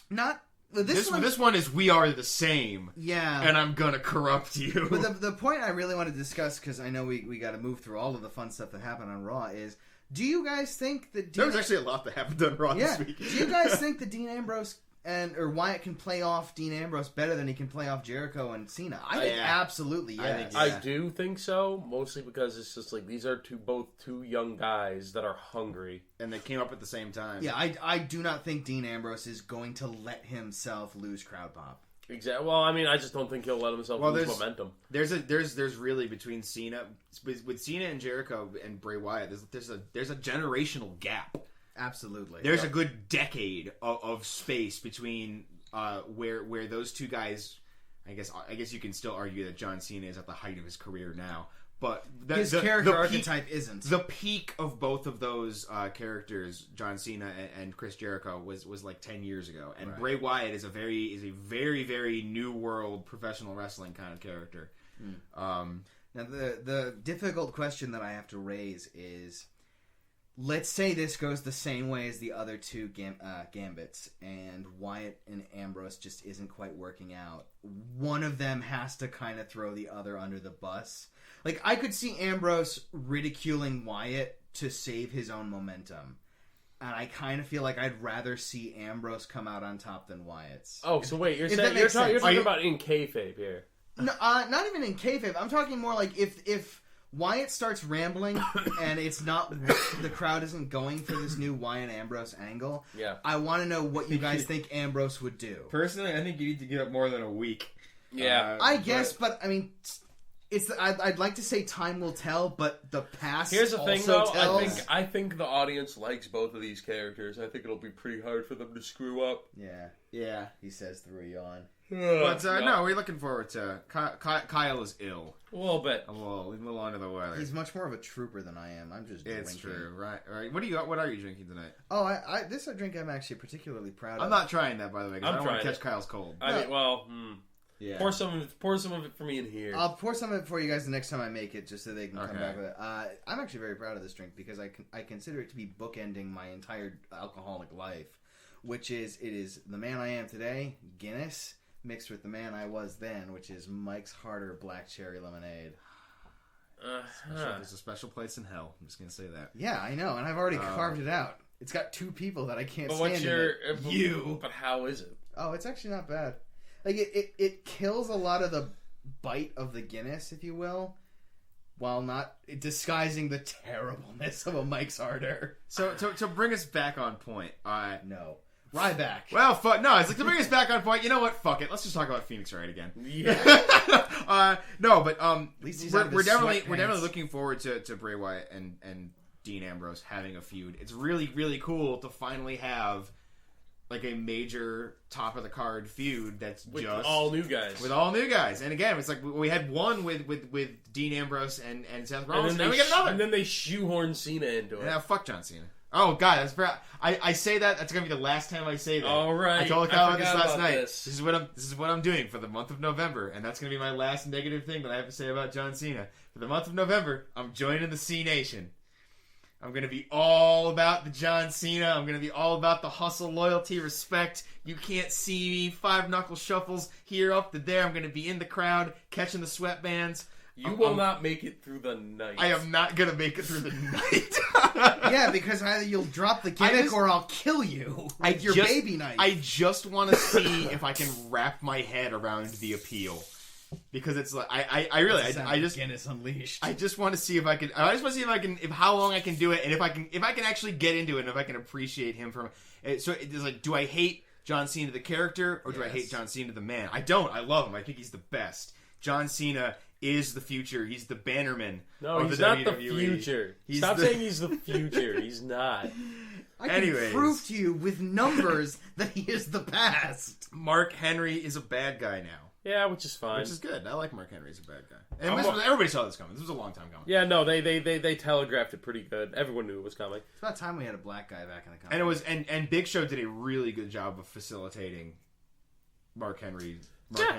Not... This one is, we are the same. Yeah. And I'm gonna corrupt you. But the point I really want to discuss, because I know we got to move through all of the fun stuff that happened on Raw, is, do you guys think that... There was actually a lot that happened on Raw this week. Do you guys think that Dean Ambrose... or Wyatt can play off Dean Ambrose better than he can play off Jericho and Cena? I think absolutely yes. I do think so, mostly because it's just like these are both two young guys that are hungry. And they came up at the same time. Yeah, I do not think Dean Ambrose is going to let himself lose crowd pop. Exactly. Well, I mean, I just don't think he'll let himself lose momentum. There's really between Cena with Cena and Jericho and Bray Wyatt. There's a generational gap. Absolutely. There's a good decade of space between where those two guys. I guess you can still argue that John Cena is at the height of his career now, But his character archetype isn't. The peak of both of those characters, John Cena and Chris Jericho, was like 10 years ago. And Bray Wyatt is a very, very new world professional wrestling kind of character. Now, the difficult question that I have to raise is, let's say this goes the same way as the other two Gambits, and Wyatt and Ambrose just isn't quite working out. One of them has to kind of throw the other under the bus. Like, I could see Ambrose ridiculing Wyatt to save his own momentum. And I kind of feel like I'd rather see Ambrose come out on top than Wyatt's. Oh, so wait, you're talking about in kayfabe here. No, not even in kayfabe. I'm talking more like if Wyatt starts rambling and it's not, the crowd isn't going for this new Wyatt Ambrose angle. Yeah, I want to know what you guys think Ambrose would do. Personally, I think you need to give it more than a week. Yeah, I guess, but I mean, I'd like to say time will tell, but the past. Here's the thing, though. Tells. I think the audience likes both of these characters. I think it'll be pretty hard for them to screw up. Yeah. He says through a yawn. But no, we're looking forward to Kyle is ill. A little bit. A little under the weather. He's much more of a trooper than I am. I'm just drinking. It's true, right? What are you drinking tonight? Oh, this is a drink I'm actually particularly proud of. I'm not trying that, by the way, because I don't want to catch Kyle's cold. Yeah. Pour some of it for me in here. I'll pour some of it for you guys the next time I make it, just so they can come back with it. I'm actually very proud of this drink because I consider it to be bookending my entire alcoholic life, which is the man I am today, Guinness, mixed with the man I was then, which is Mike's Harder Black Cherry Lemonade. There's a special place in hell. I'm just gonna say that. Yeah, I know, and I've already carved it out. It's got two people that I can't stand. What's you? But how is it? Oh, it's actually not bad. Like, it kills a lot of the bite of the Guinness, if you will, while not disguising the terribleness of a Mike's Harder. So to bring us back on point, no. Ryback. Well, no, it's like to bring us back on point, you know what? Fuck it. Let's just talk about Phoenix Wright again. Yeah. No, but at least we're definitely looking forward to Bray Wyatt and Dean Ambrose having a feud. It's really, really cool to finally have like a major top of the card feud that's with just all new guys. With all new guys. And again, it's like we had one with Dean Ambrose and Seth Rollins, and then we get another. And then they shoehorn Cena into it. Yeah, fuck John Cena. Oh god, I say that's gonna be the last time I say that. All right. I told Kyle about this last night. This is what I'm doing for the month of November, and that's gonna be my last negative thing that I have to say about John Cena. For the month of November, I'm joining the Cenation. I'm going to be all about the John Cena. I'm going to be all about the hustle, loyalty, respect. You can't see me. 5-knuckle shuffles here, up to there. I'm going to be in the crowd, catching the sweatbands. You will not make it through the night. I am not going to make it through the night. Yeah, because either you'll drop the gimmick or I'll kill you with your baby knife. I just want to see if I can wrap my head around the appeal. Because it's like I just Guinness Unleashed. I just want to see if I can. I just want to see if how long I can do it, and if I can actually get into it, and if I can appreciate him from. So it's like, do I hate John Cena the character, or do I hate John Cena the man? I don't. I love him. I think he's the best. John Cena is the future. He's the bannerman. No, he's not the future. Stop saying he's the future. He's not. I can prove to you with numbers that he is the past. Mark Henry is a bad guy now. Yeah, which is fine. Which is good. I like Mark Henry as a bad guy. And everybody saw this coming. This was a long time coming. Yeah, no, they telegraphed it pretty good. Everyone knew it was coming. It's about time we had a black guy back in the company. And and Big Show did a really good job of facilitating Mark Henry.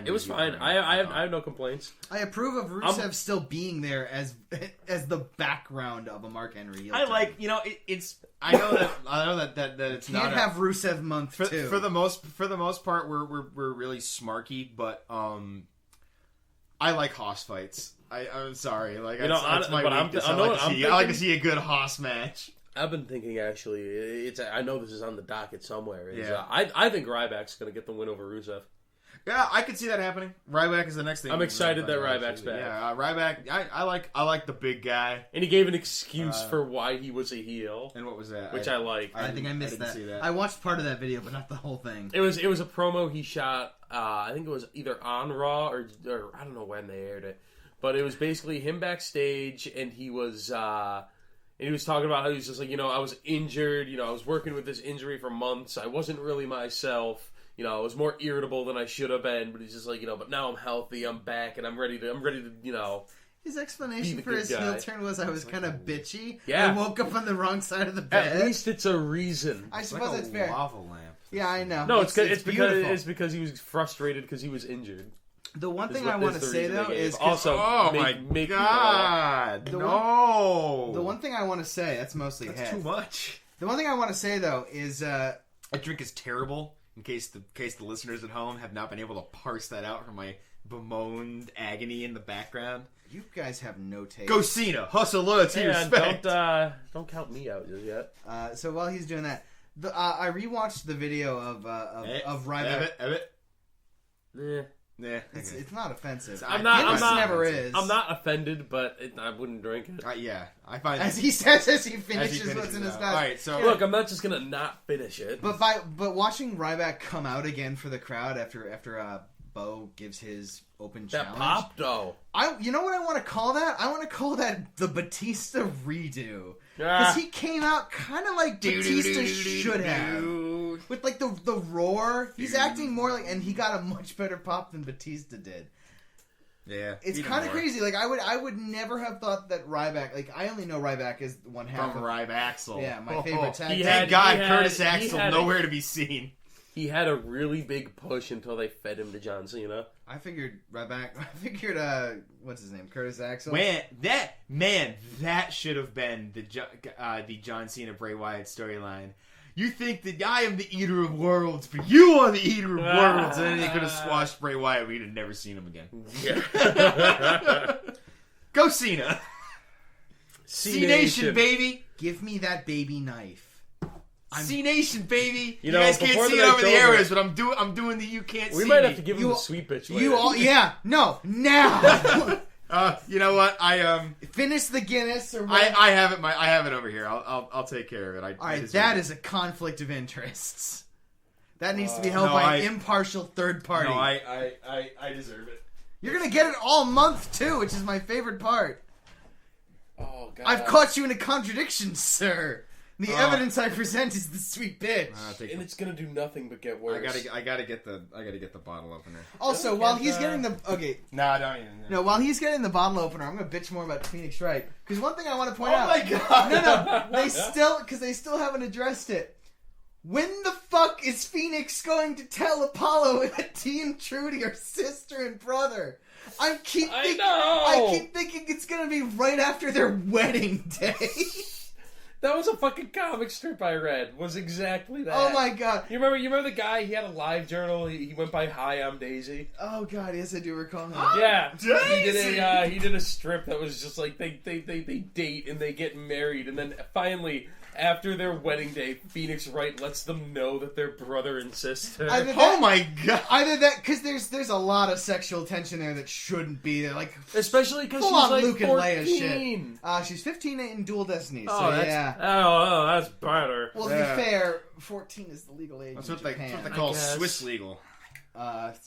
It was fine. I have no complaints. I approve of Rusev still being there as the background of a Mark Henry. I like, it's. I know that it's not. Can't have Rusev month too. For the most part, we're really smarky, but I like hoss fights. I'm sorry, like that's my weakness. I like to see a good hoss match. I've been thinking actually, I know this is on the docket somewhere. I think Ryback's going to get the win over Rusev. Yeah, I could see that happening. Ryback is the next thing. I'm excited that Ryback's back. Yeah, Ryback. I like the big guy, and he gave an excuse for why he was a heel. And what was that? Which I like. I think I missed that. I watched part of that video, but not the whole thing. It was a promo he shot. I think it was either on Raw or I don't know when they aired it, but it was basically him backstage, and he was talking about how he was just like, I was injured. I was working with this injury for months. I wasn't really myself. I was more irritable than I should have been, but he's just like, but now I'm healthy, I'm back, and I'm ready to. His explanation for his heel turn was I was kind of bitchy. Yeah. I woke up on the wrong side of the bed. At least it's a reason. I suppose like it's fair. Lava lamp. Yeah, I know. No, it's because he was frustrated because he was injured. The one thing I want to say though is also. Oh my god! No. The one thing I want to say that's mostly That's head. too much. The one thing I want to say though is that drink is terrible. In case the listeners at home have not been able to parse that out from my bemoaned agony in the background. You guys have no taste. Go Cena, hustle, loyalty, respect. Don't count me out just yet. So while he's doing that, I rewatched the video of Ryback. Yeah, it's not offensive. I'm not never is. I'm not offended, but I wouldn't drink it. Yeah, I find as he says as he finishes what's in his mouth. All right, so look, I'm not just gonna not finish it. But watching Ryback come out again for the crowd after Bo gives his open challenge. That pop though. You know what I want to call that? I want to call that the Batista redo. Because he came out kind of like Batista should have. With like the roar. He's acting more like, and he got a much better pop than Batista did. Yeah. It's kind of crazy. Like I would never have thought that Ryback, like I only know Ryback as one half from of Ryback. Yeah, my favorite tag. Thank God Curtis Axel nowhere to be seen. He had a really big push until they fed him to John Cena. I figured Ryback. I figured what's his name? Curtis Axel. That should have been the John Cena Bray Wyatt storyline. You think that I am the eater of worlds, but you are the eater of worlds, and then they could have squashed Bray Wyatt. We'd have never seen him again. Yeah. Go Cena. Cenation, baby. Give me that baby knife. Cenation, baby. You guys can't see it over the airways, but I'm doing the you can't see. We might have to give him the sweet bitch. Now. You know what? I finish the Guinness or what? I have it. I have it over here. I'll take care of it. All right, that is a conflict of interests. That needs to be held by an impartial third party. No, I deserve it. You're gonna get it all month too, which is my favorite part. Oh God! I've caught you in a contradiction, sir. The evidence I present is the sweet bitch, and it's gonna do nothing but get worse. I gotta get the bottle opener. Also, while he's getting the while he's getting the bottle opener, I'm gonna bitch more about Phoenix Wright because one thing I want to point out. Oh my God! they still haven't addressed it. When the fuck is Phoenix going to tell Apollo that Team Trudy are sister and brother? I keep thinking it's gonna be right after their wedding day. That was a fucking comic strip I read. Was exactly that. Oh my God! You remember the guy? He had a live journal. He went by "Hi, I'm Daisy." Oh God, yes I do recall him. Yeah, Daisy! He did a strip that was just like they date and they get married, and then finally after their wedding day, Phoenix Wright lets them know that they're brother and sister. Oh my God! Either that, because there's a lot of sexual tension there that shouldn't be there, like especially because she's like Luke 14. And Leia shit. She's 15 in Dual Destiny. So that's better. Well, to be fair, 14 is the legal age. That's in what Japan. they call Swiss legal. Appledome.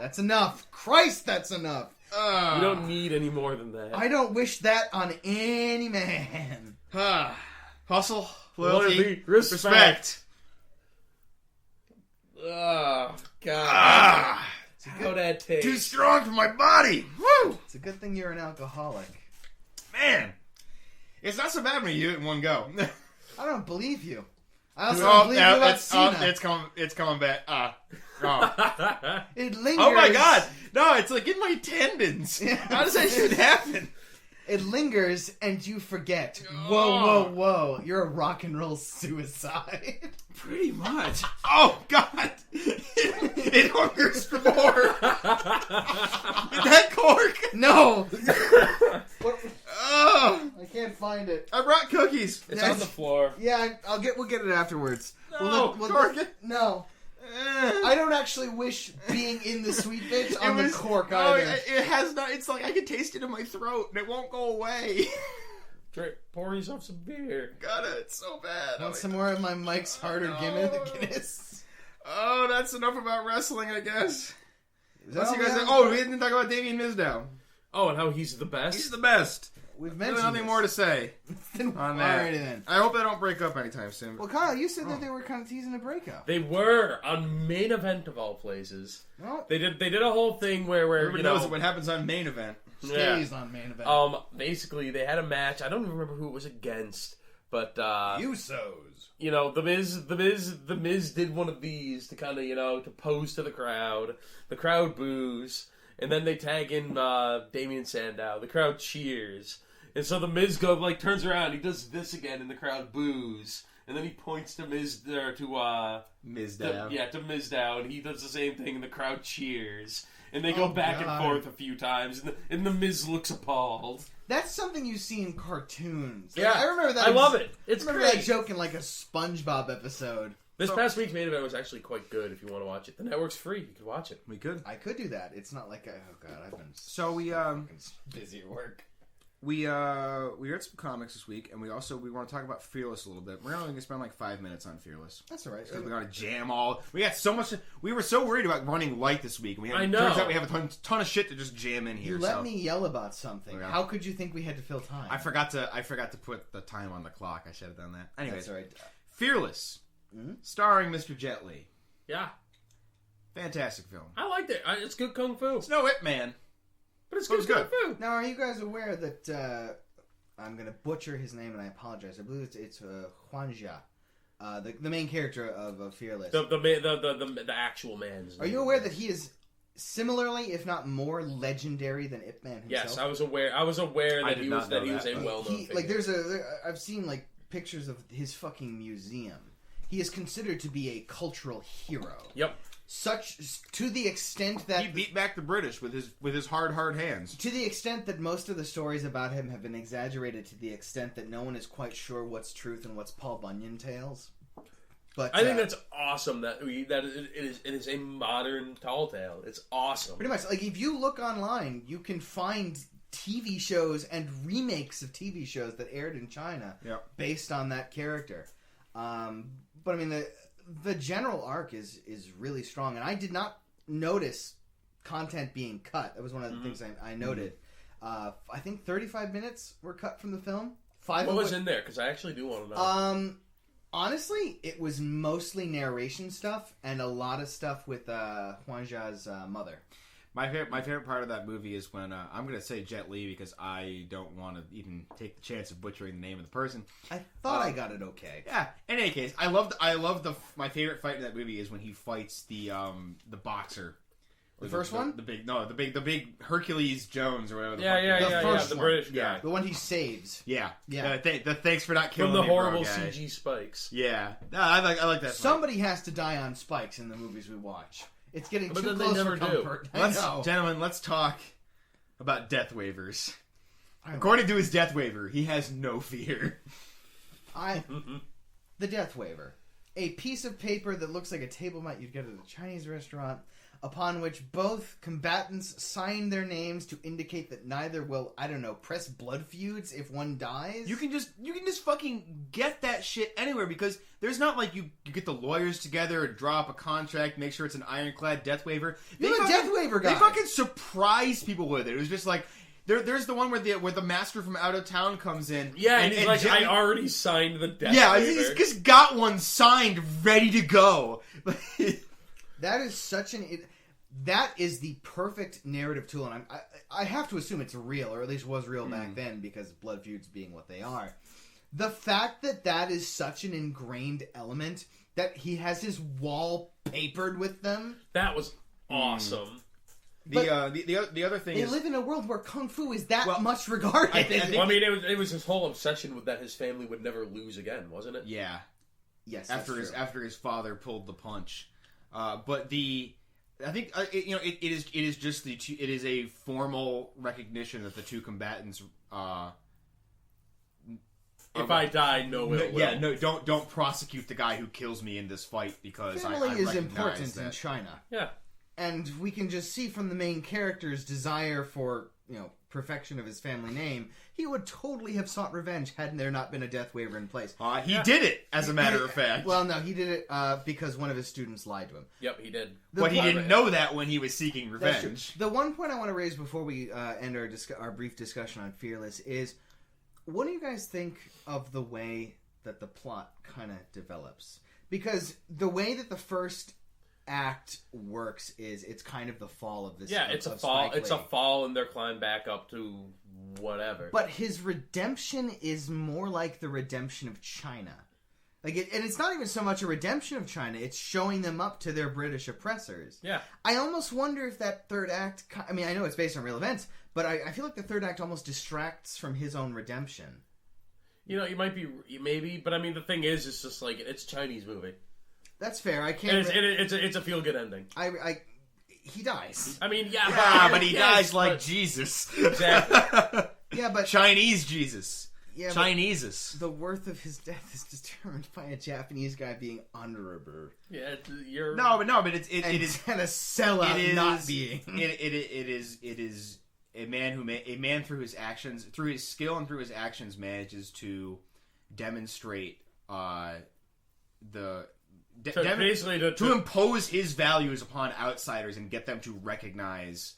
That's enough. Christ, that's enough. You don't need any more than that. I don't wish that on any man. Hustle, loyalty, respect. Oh, God. How that tastes. Too strong for my body. Woo! It's a good thing you're an alcoholic. Man. It's not so bad when you do it in one go. I don't believe you. I also don't believe you about Cena. It's coming back. It lingers. Oh my God! No, it's like in my tendons. How does that shit happen? It lingers and you forget. Whoa. You're a rock and roll suicide. Pretty much. Oh God! It hungers for more. That cork? No. I can't find it. I brought cookies. It's on the floor. Yeah, we'll get it afterwards. No, cork it. No. I don't actually wish being in the sweet bitch on the cork either. It has not. It's like I can taste it in my throat and it won't go away. Pour yourself some beer. God, it's so bad. Want some more of my Mike's Harder Guinness? Oh, that's enough about wrestling, I guess. We didn't talk about Damien Mizdow. Oh, and how he's the best? He's the best. we've mentioned nothing more to say on that. Alrighty then. I hope they don't break up anytime soon. Well, Kyle, you said that they were kind of teasing a breakup. They were on Main Event of all places. Well, They did a whole thing where Everybody knows what happens on Main Event. stays on Main Event. Basically they had a match. I don't even remember who it was against, but Usos. you know, the Miz did one of these to kind of, to pose to the crowd. The crowd boos, and then they tag in Damian Sandow. The crowd cheers, and so the Miz turns around. He does this again, and the crowd boos. And then he points to Mizdow. Mizdow. To Mizdow, and he does the same thing, and the crowd cheers. And they go back and forth a few times, and the Miz looks appalled. That's something you see in cartoons. Yeah, I remember that. I love it. It's I remember that joke in like a SpongeBob episode. This past week's Main Event was actually quite good if you want to watch it. The network's free. You can watch it. We could. I could do that. It's not like I've been we busy at work. We read some comics this week, and we want to talk about Fearless a little bit. We're only going to spend like 5 minutes on Fearless. That's all right. We're going to jam all. We got so much. We were so worried about running light this week. I know. Turns out we have a ton of shit to just jam in here. You let me yell about something. Yeah. How could you think we had to fill time? I forgot to put the time on the clock. I should have done that. Anyways, That's all right. Fearless, starring Mr. Jet Li. Yeah. Fantastic film. I liked it. It's good kung fu. It's no It Man, But it's good kung fu. Now, are you guys aware that I'm going to butcher his name, and I apologize. I believe it's Huan Jia, the main character of Fearless. The actual man's name. Are you aware that he is similarly, if not more, legendary than Ip Man himself? Yes, I was aware that he was a well-known figure. Like I've seen like pictures of his fucking museum. He is considered to be a cultural hero. Yep. Such to the extent that he beat back the British with his hard hands. To the extent that most of the stories about him have been exaggerated, to the extent that no one is quite sure what's truth and what's Paul Bunyan tales. But I think that's awesome. That it is a modern tall tale. It's awesome. Pretty much, like if you look online, you can find TV shows and remakes of TV shows that aired in China based on that character. But I mean the general arc is really strong, and I did not notice content being cut. That was one of the things I noted. I think 35 minutes were cut from the film. What was in there? Because I actually do want to know. Honestly, it was mostly narration stuff and a lot of stuff with Huan Jia's mother. My favorite part of that movie is when I'm going to say Jet Li because I don't want to even take the chance of butchering the name of the person. I thought I got it okay. Yeah. In any case, my favorite fight in that movie is when he fights the boxer. The first one? The big Hercules Jones or whatever. The British guy. Yeah, the one he saves. Yeah. Yeah. Thanks for not killing from the me, horrible bro, guy. CG spikes. Yeah. No, I like that. Somebody has to die on spikes in the movies we watch. It's getting But too then close they never for comfort. do. Gentlemen, let's talk about death waivers. According to his death waiver, he has no fear. The death waiver. A piece of paper that looks like a table mat you'd get at a Chinese restaurant, upon which both combatants sign their names to indicate that neither will, press blood feuds if one dies. You can just fucking get that shit anywhere because there's not like you get the lawyers together and draw up a contract, make sure it's an ironclad death waiver. You're the death waiver guy. They fucking surprise people with it. It was just like there's the one where the master from out of town comes in. Yeah, and he's like, I already signed the death waiver. He's just got one signed, ready to go. That is the perfect narrative tool, and I have to assume it's real, or at least was real back then, because blood feuds being what they are. The fact that is such an ingrained element that he has his wall papered with them. That was awesome. The other thing is they live in a world where kung fu is that much regarded. It was his whole obsession with that his family would never lose again, wasn't it? Yeah. Yes. After his father pulled the punch, I think it is a formal recognition that the two combatants. If I die, no ill will. Yeah, no, don't prosecute the guy who kills me in this fight because family I is recognize important that. in China. Yeah, and we can just see from the main character's desire for perfection of his family name, he would totally have sought revenge had there not been a death waiver in place. He did it, as a matter of fact. Well, no, he did it because one of his students lied to him. Yep, he did. But he didn't know that when he was seeking revenge. The one point I want to raise before we end our brief discussion on Fearless is What do you guys think of the way that the plot kind of develops? Because the way that the first act works is it's kind of the fall of this. Yeah, it's a fall. It's a fall, and they're climbing back up to whatever. But his redemption is more like the redemption of China. And it's not even so much a redemption of China. It's showing them up to their British oppressors. Yeah. I almost wonder if that third act... I mean, I know it's based on real events, but I feel like the third act almost distracts from his own redemption. You know, you might be... Maybe, but I mean, the thing is, it's just like, it's a Chinese movie. That's fair. I can't... It's a feel-good ending. He dies. I mean, yeah, but he dies like Jesus. Exactly. Yeah, but... Chinese Jesus. Yeah, Chineses. The worth of his death is determined by a Japanese guy being honorable. Yeah, you're... No, but it is and a sellout not being. It is a man through his actions, through his skill and through his actions, manages to demonstrate to impose his values upon outsiders and get them to recognize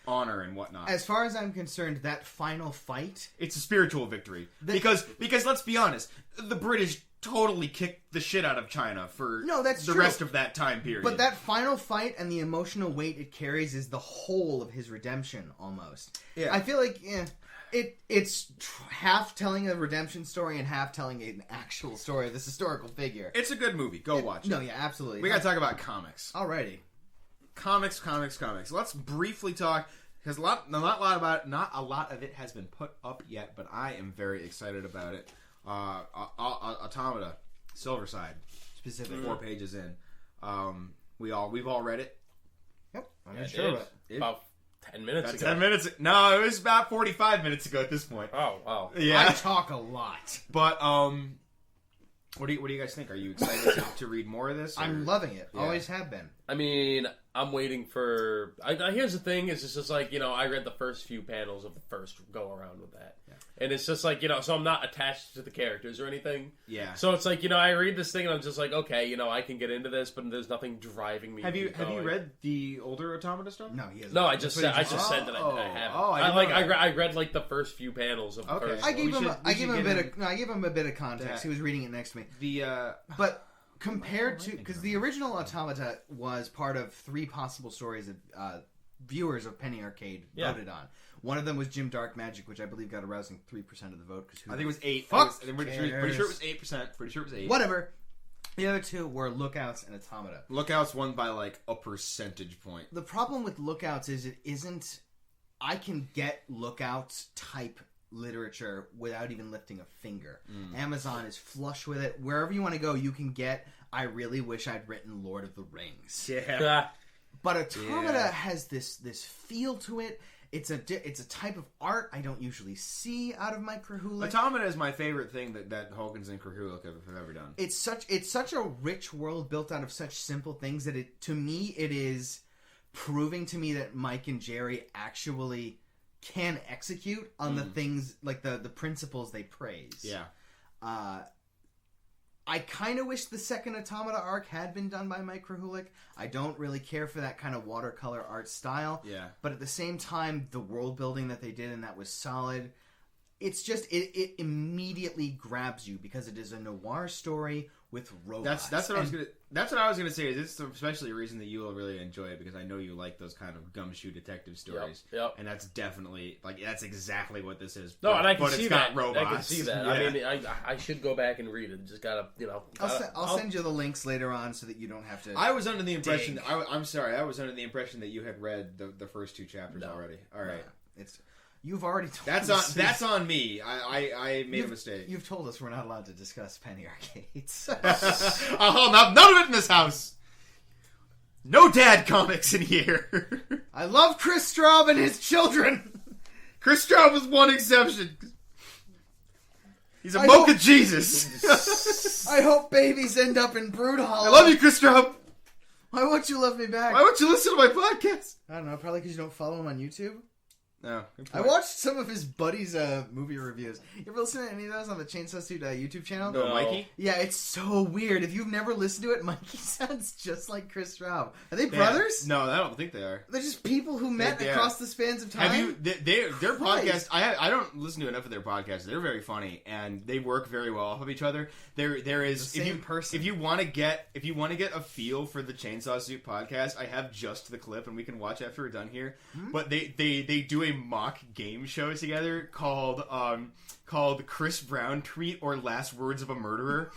honor and whatnot. As far as I'm concerned, that final fight... It's a spiritual victory. Because let's be honest, the British totally kicked the shit out of China for the rest of that time period. But that final fight and the emotional weight it carries is the whole of his redemption, almost. Yeah. I feel like it's half telling a redemption story and half telling an actual story of this historical figure. It's a good movie. Go watch it. No, yeah, absolutely. We gotta talk about comics. Alrighty. Comics. Let's briefly talk, because not a lot of it has been put up yet, but I am very excited about it. Automata, Silverside, specifically 4 pages in. We've all read it. Yep, I'm sure of it. About 10 minutes ago. 10 minutes. No, it was about 45 minutes ago at this point. Oh, wow. Yeah, I talk a lot, but what do you guys think? Are you excited to read more of this? Or? I'm loving it. Yeah. Always have been. I mean, I'm waiting for... here's the thing, is it's just like, I read the first few panels of the first go-around with that. Yeah. And it's just like, so I'm not attached to the characters or anything. Yeah. So it's like, I read this thing and I'm just like, okay, I can get into this, but there's nothing driving me. Have you read the older Automata stuff? No, he hasn't. No, I just said that I haven't. Oh, I read like the first few panels of the first. I gave him a bit of context. He was reading it next to me. But compared to, because the original Automata was part of 3 possible stories that viewers of Penny Arcade voted on. One of them was Jim Dark Magic, which I believe got a rousing 3% of the vote. I think it was 8. Pretty sure it was 8%. Pretty sure it was 8. Whatever. The other 2 were Lookouts and Automata. Lookouts won by like a percentage point. The problem with Lookouts is it isn't... I can get Lookouts type literature without even lifting a finger. Amazon is flush with it. Wherever you want to go, you can get I really wish I'd written Lord of the Rings. Yeah. But Automata has this feel to it. It's a type of art I don't usually see out of my Krahulik. Automata is my favorite thing that Hawkins and Krahulik have ever done. It's such a rich world built out of such simple things that it is proving to me that Mike and Jerry actually can execute on the things, like the principles they praise. Yeah. I kind of wish the second Automata arc had been done by Mike Krahulik. I don't really care for that kind of watercolor art style. Yeah. But at the same time, the world building that they did, and that was solid. It's just, it immediately grabs you because it is a noir story with robots. That's what I was gonna say. It's especially a reason that you will really enjoy it, because I know you like those kind of gumshoe detective stories. Yep. And that's definitely that's exactly what this is. No, and I can see that. Robots. I can see that. Yeah. I mean, I should go back and read it. Just gotta, I'll send you the links later on so that you don't have to. I was under the impression. I'm sorry. I was under the impression that you had read the first 2 chapters already. All right. You've already told us. That's on me. I made a mistake. You've told us we're not allowed to discuss Penny Arcades. None of it in this house. No dad comics in here. I love Chris Straub and his children. Chris Straub was one exception. He's a mocha Jesus. I hope babies end up in Brood Hollow. I love you, Chris Straub. Why won't you love me back? Why won't you listen to my podcast? I don't know. Probably because you don't follow him on YouTube. No, I watched some of his buddies' movie reviews. You ever listen to any of those on the Chainsaw Suit YouTube channel? No, Mikey? Yeah, it's so weird. If you've never listened to it, Mikey sounds just like Chris Straub. Are they brothers? No, I don't think they are. They're just people who met across the spans of time. Have you? Their podcast. I don't listen to enough of their podcasts. They're very funny and they work very well off of each other. There is the same person. If you want to get a feel for the Chainsaw Suit podcast, I have just the clip and we can watch after we're done here. But they do a mock game show together called Chris Brown Tweet or Last Words of a Murderer.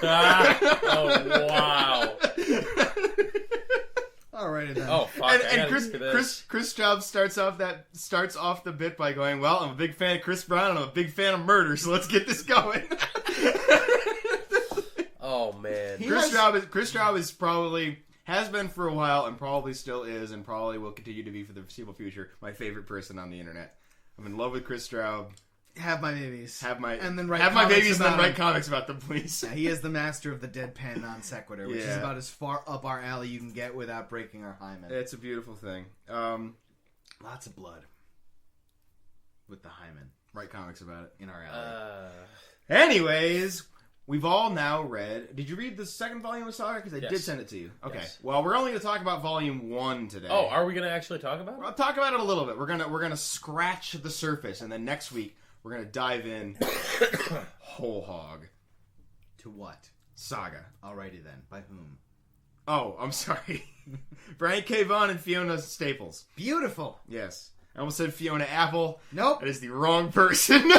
Oh wow. Alrighty then. Oh fuck! And Chris Jobs starts off the bit by going, "Well, I'm a big fan of Chris Brown and I'm a big fan of murder, so let's get this going." Oh man, Chris Straub is probably has been for a while and probably still is and probably will continue to be for the foreseeable future my favorite person on the internet. I'm in love with Chris Straub. Have my babies. Have my babies and then write comics about them, please. Yeah, he is the master of the deadpan non sequitur, which is about as far up our alley you can get without breaking our hymen. It's a beautiful thing. Lots of blood with the hymen. Write comics about it in our alley. Anyways, we've all now read. Did you read the second volume of Saga? Because I did send it to you. Okay. Yes. Well, we're only going to talk about volume 1 today. Oh, are we going to actually talk about it? I'll talk about it a little bit. We're gonna scratch the surface, and then next week we're gonna dive in whole hog. To what? Saga. Alrighty then. By whom? Oh, I'm sorry. Brian K. Vaughan and Fiona Staples. Beautiful. Yes. I almost said Fiona Apple. Nope. That is the wrong person.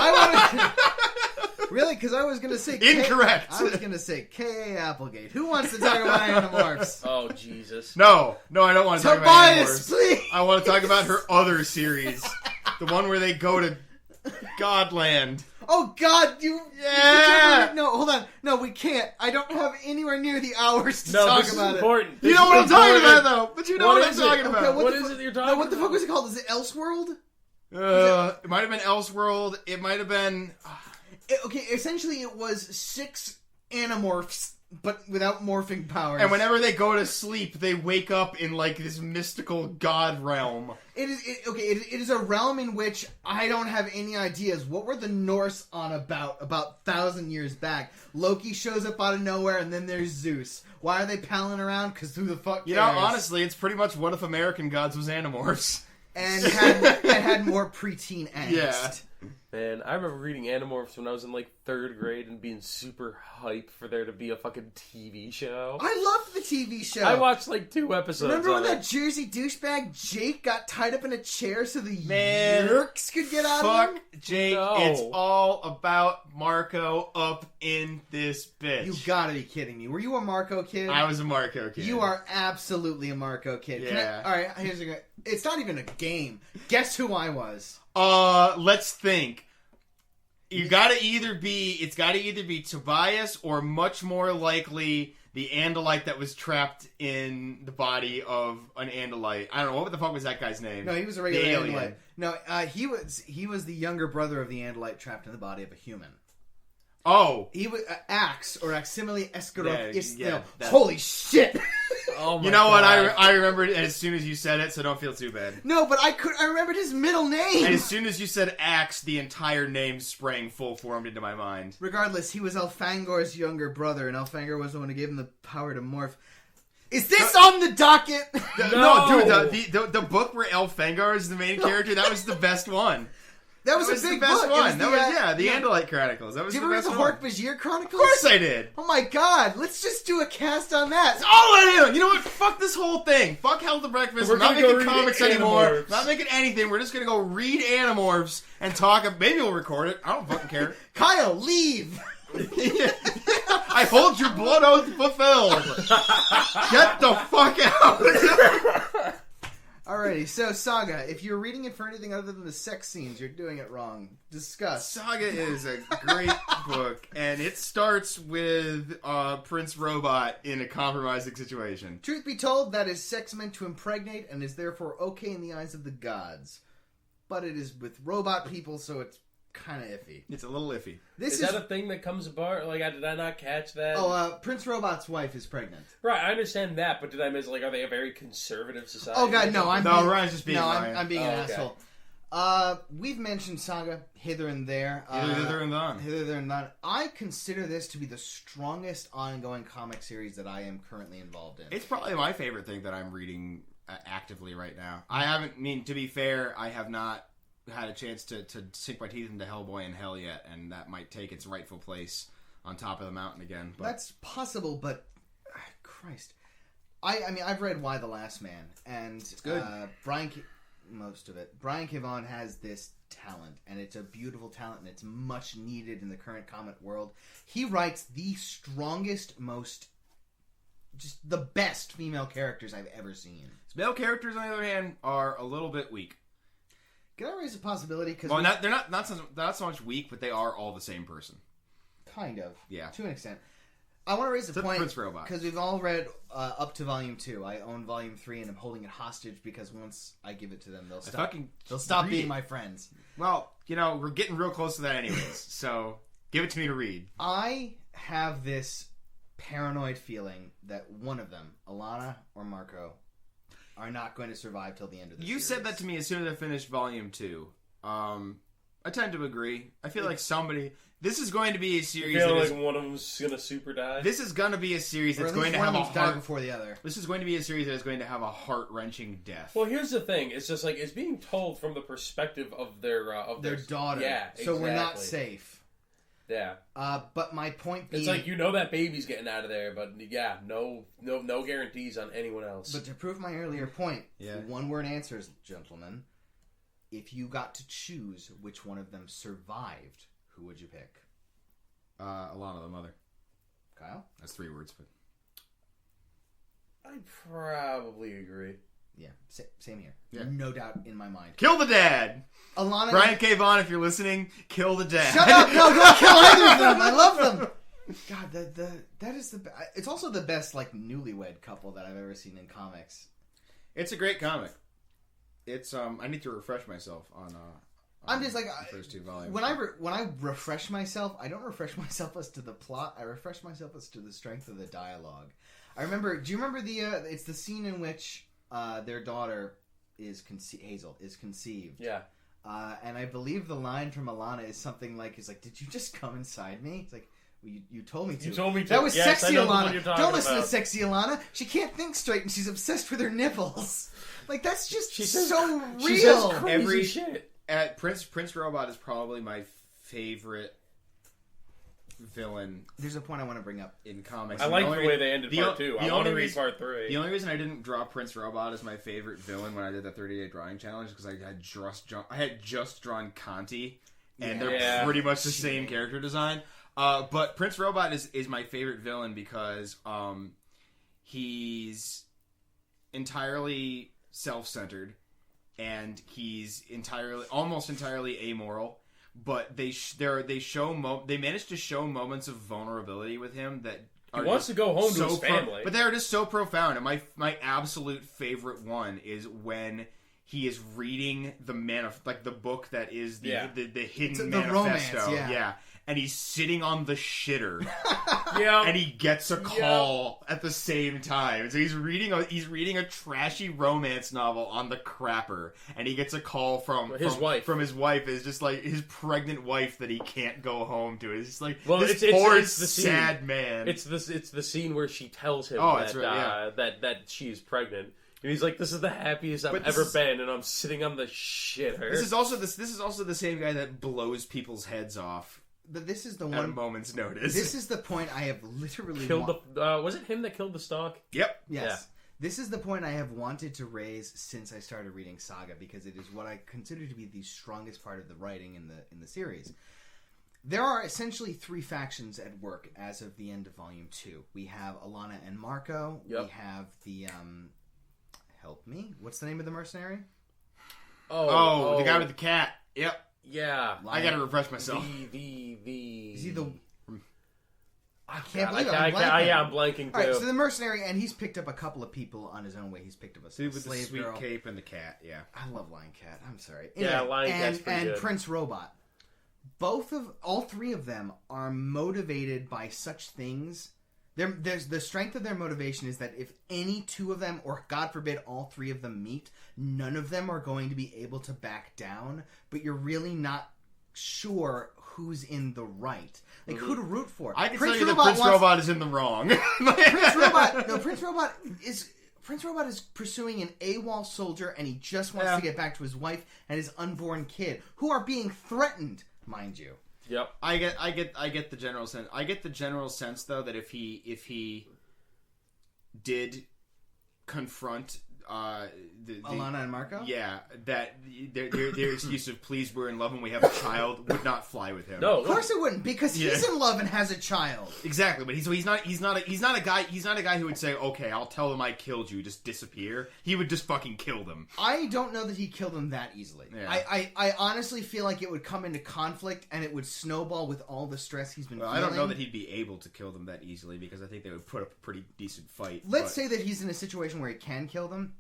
Really? Because I was going to say... Incorrect. I was going to say K.A. Applegate. Who wants to talk about Animorphs? Oh, Jesus. No, I don't want to talk about Animorphs. Please! I want to talk about her other series. The one where they go to Godland. Oh, God, Yeah! No, hold on. No, we can't. I don't have anywhere near the hours to talk about important. You know what I'm talking about, though. But you know what I'm talking about. Okay, what is it you're talking about? What the fuck was it called? Is it Elseworld? It might have been Elseworld. It might have been... Okay, essentially it was 6 Animorphs, but without morphing powers. And whenever they go to sleep, they wake up in, like, this mystical god realm. It is a realm in which I don't have any ideas. What were the Norse on about 1,000 years back? Loki shows up out of nowhere, and then there's Zeus. Why are they palling around? Because who the fuck cares? You know, honestly, it's pretty much what if American Gods was Animorphs. And had more preteen angst. Yeah. Man, I remember reading Animorphs when I was in like 3rd grade and being super hyped for there to be a fucking TV show. I loved the TV show. I watched like 2 episodes. Remember when that Jersey douchebag Jake got tied up in a chair so the Man, Yerks could get out of him? Fuck Jake, No. It's all about Marco up in this bitch. You gotta be kidding me. Were you a Marco kid? I was a Marco kid. You are absolutely a Marco kid. Yeah. Alright, here's a good... It's not even a game. Guess who I was? Let's think. It's gotta either be Tobias or much more likely the Andalite that was trapped in the body of an Andalite. I don't know, what the fuck was that guy's name? No, he was a regular alien. Andalite. No, he was the younger brother of the Andalite trapped in the body of a human. Oh. He was Axe or Aximili Escarot. Yeah, holy shit! Oh my You know what? God. I remembered it as soon as you said it, so don't feel too bad. No, but I remembered his middle name. And as soon as you said Axe, the entire name sprang full formed into my mind. Regardless, he was Elfangor's younger brother, and Elfangor was the one who gave him the power to morph. Is this on the docket? No, dude, the book where Elfangor is the main character, that was the best one. That was the big best book. one. The Andalite Chronicles. That was Did the you ever best read the one. Hork-Bajir Chronicles? Of course I did. Oh my god, let's just do a cast on that. That's all I do. You know what? Fuck this whole thing. Fuck Hell to Breakfast. We're not making comics anymore. Not making anything. We're just gonna go read Animorphs and talk. Maybe we'll record it. I don't fucking care. Kyle, leave. I hold your blood oath fulfilled. Get the fuck out. Alrighty, so Saga, if you're reading it for anything other than the sex scenes, you're doing it wrong. Discuss. Saga is a great book, and it starts with Prince Robot in a compromising situation. Truth be told, that is sex meant to impregnate and is therefore okay in the eyes of the gods. But it is with robot people, so it's kind of iffy. It's a little iffy. Is that a thing that comes apart? Like, did I not catch that? Oh, Prince Robot's wife is pregnant. Right, I understand that, but did I miss, like, are they a very conservative society? Oh god, no, Ryan's just being Ryan. I'm being an asshole. We've mentioned Saga hither and there. Hither and thon. Hither and thon. I consider this to be the strongest ongoing comic series that I am currently involved in. It's probably my favorite thing that I'm reading actively right now. I haven't, to be fair, I have not had a chance to sink my teeth into Hellboy and Hell yet, and that might take its rightful place on top of the mountain again. But that's possible, but Christ. I mean, I've read Y the Last Man, and it's good. Most of it. Brian K. Vaughan has this talent, and it's a beautiful talent, and it's much needed in the current comic world. He writes the strongest, just the best female characters I've ever seen. Male characters, on the other hand, are a little bit weak. Can I raise a possibility? Cause they're not so much weak, but they are all the same person. Kind of. Yeah. To an extent. I want to raise a point Prince Robot, because we've all read up to Volume 2. I own Volume 3 and I'm holding it hostage because once I give it to them, they'll stop being my friends. Well, we're getting real close to that anyways, so give it to me to read. I have this paranoid feeling that one of them, Alana or Marco, are not going to survive till the end of the series. You said that to me as soon as I finished Volume 2. I tend to agree. I feel like this is going to be a series. I feel like one of them's gonna super die. This is going to be a series that's going to have a heart before the other. This is going to be a series that is going to have a heart-wrenching death. Well, here's the thing: it's just like it's being told from the perspective of their daughter. Yeah, so exactly. We're not safe. Yeah. But my point being, it's like that baby's getting out of there, but yeah, no guarantees on anyone else. But to prove my earlier point, one-word answers, gentlemen. If you got to choose which one of them survived, who would you pick? Alana, the mother. Kyle? That's 3 words, but I'd probably agree. Yeah, same here. Yeah. No doubt in my mind. Kill the dad! Alana... Brian K. Vaughan, if you're listening, kill the dad. Shut up! No, don't kill either of them! I love them! God, that is the... It's also the best, newlywed couple that I've ever seen in comics. It's a great comic. It's, I need to refresh myself on I'm just like... the first 2 volumes. When I refresh myself, I don't refresh myself as to the plot, I refresh myself as to the strength of the dialogue. Do you remember it's the scene in which their daughter Hazel is conceived. Yeah. And I believe the line from Alana is something like, did you just come inside me? It's like, well, you told me to. You told me to. That was yes, sexy Alana. Don't listen about. To sexy Alana. She can't think straight and she's obsessed with her nipples. That's just says, so real. She says crazy shit. Prince Robot is probably my favorite villain. There's a point I want to bring up in comics. I like the way they ended part 2. I want to read part 3. The only reason I didn't draw Prince Robot as my favorite villain when I did the 30-day drawing challenge because I had just drawn Conti, and they're pretty much the same character design. But Prince Robot is my favorite villain because he's entirely self-centered and he's almost entirely amoral. But they managed to show moments of vulnerability with him that he wants to go home to his family. But they're just so profound. And my absolute favorite one is when he is reading the book that is the hidden manifesto. Romance, yeah. And he's sitting on the shitter. Yeah. And he gets a call at the same time. So he's reading a trashy romance novel on the crapper, and he gets a call from his wife. From his wife, is just like his pregnant wife that he can't go home to. It's just like this poor sad man. It's the scene where she tells him that she's pregnant. And he's like, "This is the happiest I've ever been, and I'm sitting on the shitter." This is also the same guy that blows people's heads off. But this is the at one a moment's notice. This is the point I have literally killed was it him that killed the stalk? Yep. Yes. Yeah. This is the point I have wanted to raise since I started reading Saga because it is what I consider to be the strongest part of the writing in the series. There are essentially 3 factions at work as of the end of Volume 2. We have Alana and Marco. Yep. We have the help me. What's the name of the mercenary? Oh, the guy with the cat. Yep. Yeah, I gotta refresh myself. Is he the? I can't believe it. I'm blanking too. All right, so the mercenary, and he's picked up a couple of people on his own way. He's picked up a slave with the sweet girl. cape and the cat. Yeah, I love Lion Cat. I'm sorry. Yeah, Lion Cat's pretty good. And Prince Robot. All 3 of them are motivated by such things There's the strength of their motivation is that if any two of them, or God forbid, all three of them meet, none of them are going to be able to back down. But you're really not sure who's in the right, like who to root for. I can tell you that Prince Robot is in the wrong. Prince Robot is pursuing an AWOL soldier, and he just wants to get back to his wife and his unborn kid, who are being threatened, mind you. Yep. I get the general sense. I get the general sense though that if he did confront Alana and Marco? Yeah, that their excuse of please we're in love and we have a child would not fly with him. No, of course it wouldn't, because he's in love and has a child. Exactly, but he's not a guy who would say, okay, I'll tell them I killed you, just disappear. He would just fucking kill them. I don't know that he'd kill them that easily. Yeah. I honestly feel like it would come into conflict and it would snowball with all the stress he's been feeling. I don't know that he'd be able to kill them that easily, because I think they would put up a pretty decent fight. Let's say that he's in a situation where he can kill them.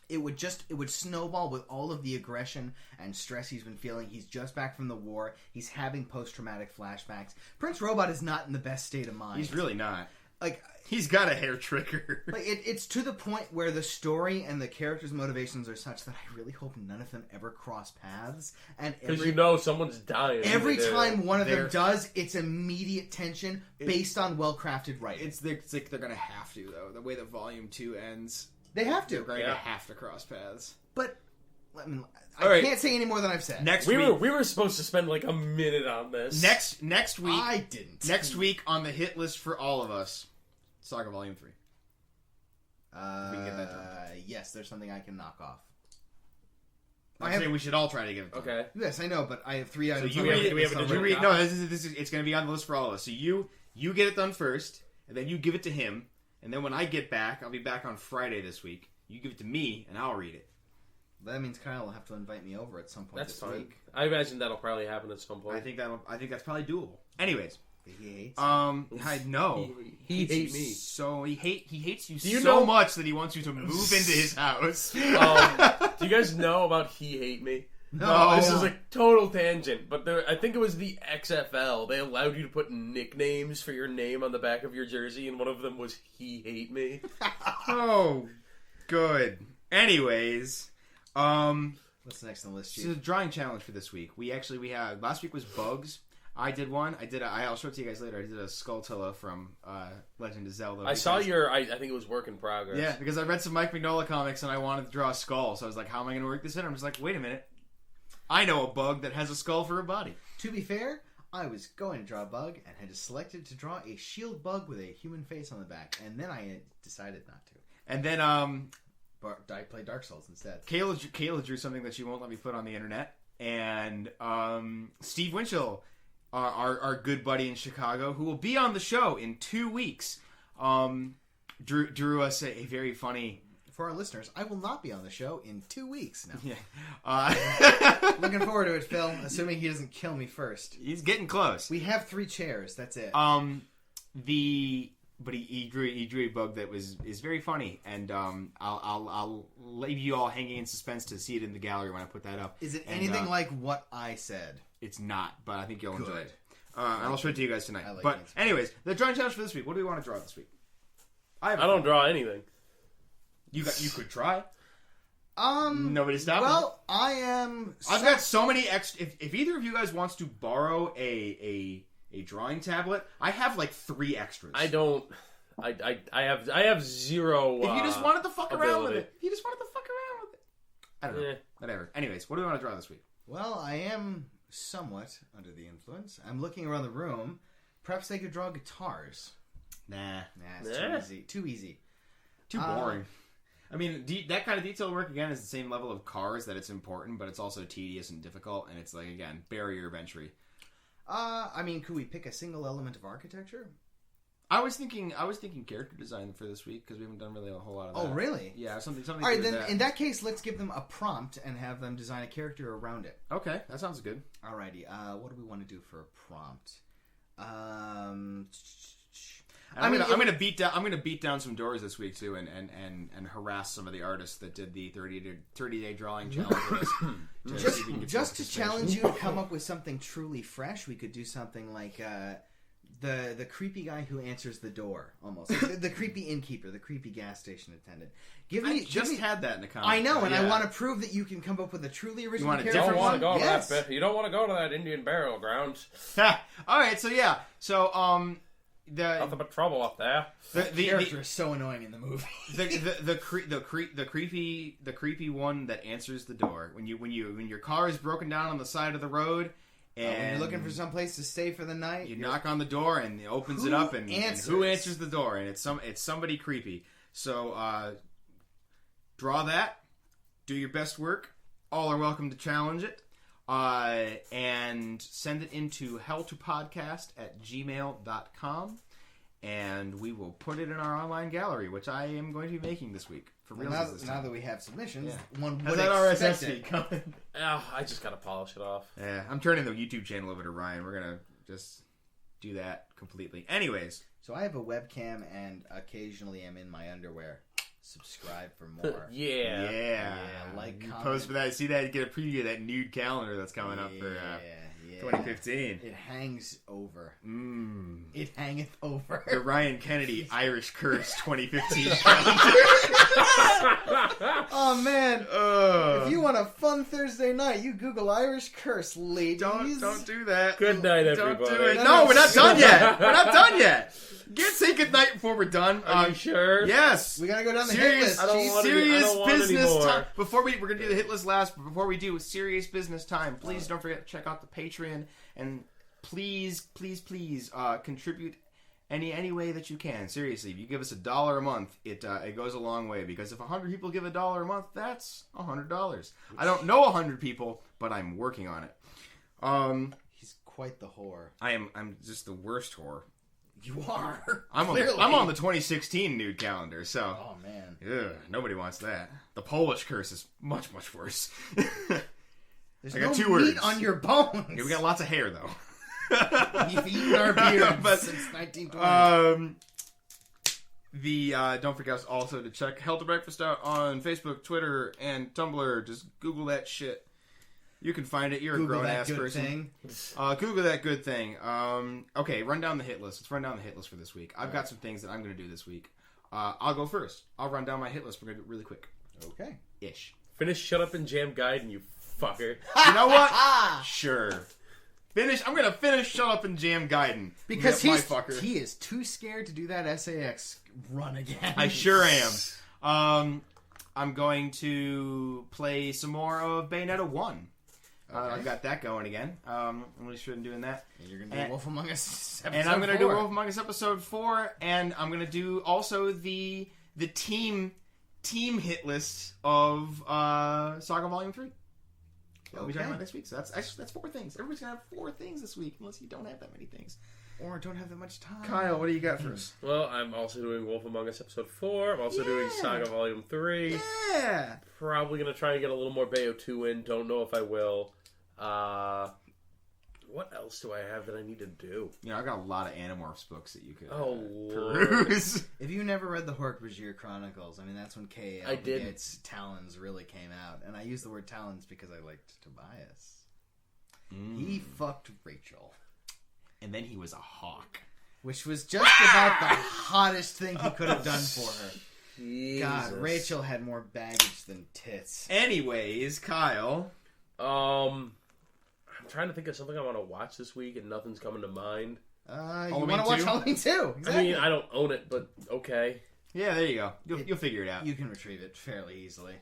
It would snowball with all of the aggression and stress he's been feeling. He's just back from the war. He's having post-traumatic flashbacks. Prince Robot is not in the best state of mind. He's really not. Like, he's got a hair trigger. Like it's to the point where the story and the characters' motivations are such that I really hope none of them ever cross paths. And because someone's dying. Every time one of them does, it's immediate tension based on well-crafted writing. It's like they're gonna have to, though. The way that Volume 2 ends. They have to. They're going to have to cross paths. But, I can't say any more than I've said. We were supposed to spend like a minute on this. Next week. I didn't. Next week on the hit list for all of us, Saga Volume 3. We can get that done. Yes, there's something I can knock off. I'm saying we should all try to get it done. Okay. Yes, I know, but I have 3 items. So No, it's going to be on the list for all of us. So you get it done first, and then you give it to him. And then when I get back, I'll be back on Friday this week. You give it to me, and I'll read it. That means Kyle will have to invite me over at some point this week. I imagine that'll probably happen at some point. I think that's probably doable. Anyways, he hates I know he hates me. So he hates you so much that he wants you to move into his house. Do you guys know about He Hate Me? No, this is a total tangent, but I think it was the XFL. They allowed you to put nicknames for your name on the back of your jersey, and one of them was He Hate Me. Oh, good. Anyways, what's next on the list, Chief? So the drawing challenge for this week. We had last week was bugs. I did one. I'll show it to you guys later. I did a Skulltula from Legend of Zelda. I saw your. I think it was work in progress. Yeah, because I read some Mike Mignola comics and I wanted to draw a skull. So I was like, how am I going to work this in? I'm just like, wait a minute. I know a bug that has a skull for a body. To be fair, I was going to draw a bug and had selected to draw a shield bug with a human face on the back, and then I decided not to. And then I played Dark Souls instead. Kayla drew something that she won't let me put on the internet, and Steve Winchell, our good buddy in Chicago, who will be on the show in 2 weeks, drew us a very funny. For our listeners, I will not be on the show in 2 weeks now. Yeah. Looking forward to it, Phil, assuming he doesn't kill me first. He's getting close. We have 3 chairs, that's it. But he drew a bug that is very funny, and I'll leave you all hanging in suspense to see it in the gallery when I put that up. Is it anything like what I said? It's not, but I think you'll enjoy it. And I'll show it to you guys tonight. Like but anyways, the drawing challenge for this week. What do we want to draw this week? I don't draw anything. You could try. Nobody's stopping. Well, I am. I've got so many extra. If either of you guys wants to borrow a drawing tablet, I have like 3 extras. I don't. I have 0. If you just wanted to fuck around with it. I don't know. Whatever. Anyways, what do we want to draw this week? Well, I am somewhat under the influence. I'm looking around the room. Perhaps they could draw guitars. Nah, it's too easy. Too boring. I mean, that kind of detail work, again, is the same level of cars that it's important, but it's also tedious and difficult, and it's like, again, barrier of entry. I mean, could we pick a single element of architecture? I was thinking character design for this week, because we haven't done really a whole lot of that. Oh, really? Yeah, something. All right, then, in that case, let's give them a prompt and have them design a character around it. Okay, that sounds good. Alrighty, what do we want to do for a prompt? I'm gonna beat down some doors this week too, and harass some of the artists that did the 30-day drawing challenge. Just to challenge you to come up with something truly fresh, we could do something like the creepy guy who answers the door, almost like the creepy innkeeper, the creepy gas station attendant. I just had that in the comic. I know, and I want to prove that you can come up with a truly original character. You don't want to go to that. You don't want to go to that Indian burial ground. All right, so nothing but trouble up there. The character is so annoying in the movie. the creepy one that answers the door when your car is broken down on the side of the road. And when you're looking for some place to stay for the night, you knock on the door and it opens it up, and who answers the door? And it's somebody creepy. So draw that, do your best work. All are welcome to challenge it, and send it into helltopodcast@gmail.com, and we will put it in our online gallery, which I am going to be making this week. For real, now that we have submissions, one would expect it coming. I just gotta polish it off. Yeah, I'm turning the YouTube channel over to Ryan. We're gonna just do that completely. Anyways, so I have a webcam and occasionally am in my underwear. Subscribe for more. Yeah. Like, you comment. Post for that. See that? Get a preview of that nude calendar that's coming up for 2015. It hangs over. It hangeth over. The Ryan Kennedy Irish Curse 2015 calendar. Oh man! If you want a fun Thursday night, you Google Irish Curse, ladies. Don't do that. Good night, everybody. Don't do it. No, we're not done yet. We're not done yet. Say good night before we're done. Are you sure? Yes. We gotta go down the hit list. Serious business time. We're gonna do the hit list last, but before we do, serious business time. Please don't forget to check out the Patreon, and please contribute any way that you can. Seriously, if you give us $1 a month, it goes a long way, because if 100 people give $1 a month, that's $100. I don't know 100 people, but I'm working on it. He's quite the whore. I'm just the worst whore. You are. I'm on the 2016 nude calendar, so. Oh man. Nobody wants that. The Polish curse is much worse. There's no meat on your bones. Yeah, we got lots of hair though. You've eaten our beards since 1920. Don't forget also to check Hell to Breakfast out on Facebook, Twitter, and Tumblr. Just Google that shit. You can find it. You're Google a grown-ass person. Google that good thing. Okay, run down the hit list. Let's run down the hit list for this week. I've got some things that I'm going to do this week. I'll go first. I'll run down my hit list. We're going to do it really quick. Okay. Ish. Finish Shut Up and Jam Gaiden, you fucker. You know what? Sure. I'm going to finish Shut Up and Jam Gaiden. Because he is too scared to do that SAX run again. I sure am. I'm going to play some more of Bayonetta 1. Okay. I've got that going again. I'm really sure I'm doing that. And you're going to do Wolf Among Us episode 4. And I'm going to do Wolf Among Us episode 4. And I'm going to do also the team hit list of Saga Volume 3. We'll be talking about next week. So that's 4 things. Everybody's going to have 4 things this week, unless you don't have that many things. Or don't have that much time. Kyle, what do you got for us? Well, I'm also doing Wolf Among Us episode 4. I'm also doing Saga Volume 3. Yeah! Probably going to try and get a little more Bayo 2 in. Don't know if I will. What else do I have that I need to do? I got a lot of Animorphs books that you could peruse. If you never read the Hork-Bajir Chronicles, I mean, that's when K.A. Gates' Talons really came out. And I use the word Talons because I liked Tobias. He fucked Rachel. And then he was a hawk. Which was just about the hottest thing he could have done for her. Jesus. God, Rachel had more baggage than tits. Anyways, Kyle. I'm trying to think of something I want to watch this week, and nothing's coming to mind. You want to watch Halloween 2? Exactly. I mean, I don't own it, but okay. Yeah, there you go. You'll figure it out. You can retrieve it fairly easily.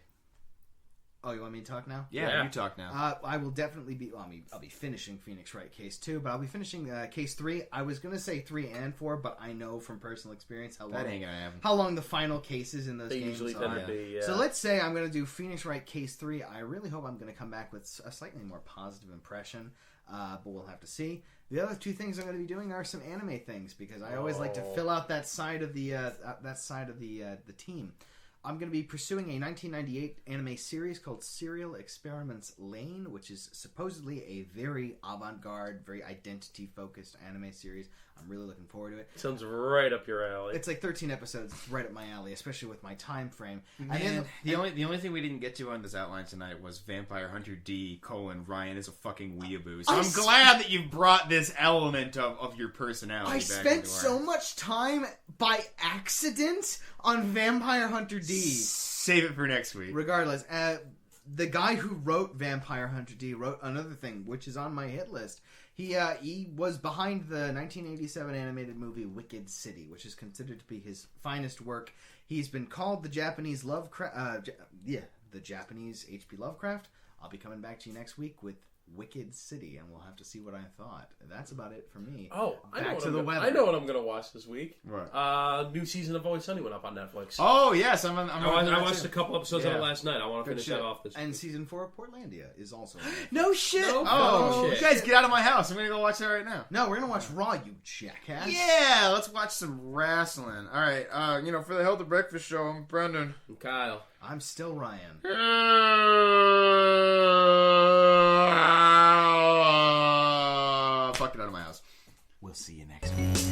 Oh, you want me to talk now? Yeah. You talk now. I will definitely be... Well, I'll be finishing Phoenix Wright Case 2, but I'll be finishing Case 3. I was going to say 3 and 4, but I know from personal experience how long the final cases in those games usually tend to be, yeah. So let's say I'm going to do Phoenix Wright Case 3. I really hope I'm going to come back with a slightly more positive impression, but we'll have to see. The other 2 things I'm going to be doing are some anime things, because I always like to fill out that side of the team. I'm going to be pursuing a 1998 anime series called Serial Experiments Lane, which is supposedly a very avant-garde, very identity-focused anime series. I'm really looking forward to it. Sounds right up your alley. It's like 13 episodes. It's right up my alley, especially with my time frame. Man, the only thing we didn't get to on this outline tonight was Vampire Hunter D: Ryan is a fucking weeaboo. So I'm glad that you brought this element of your personality. I spent so much time by accident on Vampire Hunter D. Save it for next week. Regardless, the guy who wrote Vampire Hunter D wrote another thing, which is on my hit list. He was behind the 1987 animated movie Wicked City, which is considered to be his finest work. He's been called the Japanese the Japanese H.P. Lovecraft. I'll be coming back to you next week with Wicked City, and we'll have to see what I thought. That's about it for me. Oh, back to the weather. I know what I'm going to watch this week. What? New season of Always Sunny went up on Netflix. Oh, yes. I watched a couple episodes of it last night. I want to finish that off this week. And season 4 of Portlandia is also on Netflix. No shit! Shit. You guys, get out of my house. I'm going to go watch that right now. No, we're going to watch Raw, you jackass. Yeah, let's watch some wrestling. All right, for the Health of Breakfast show, I'm Brendan. And Kyle. I'm still Ryan. Fuck it out of my house. We'll see you next week.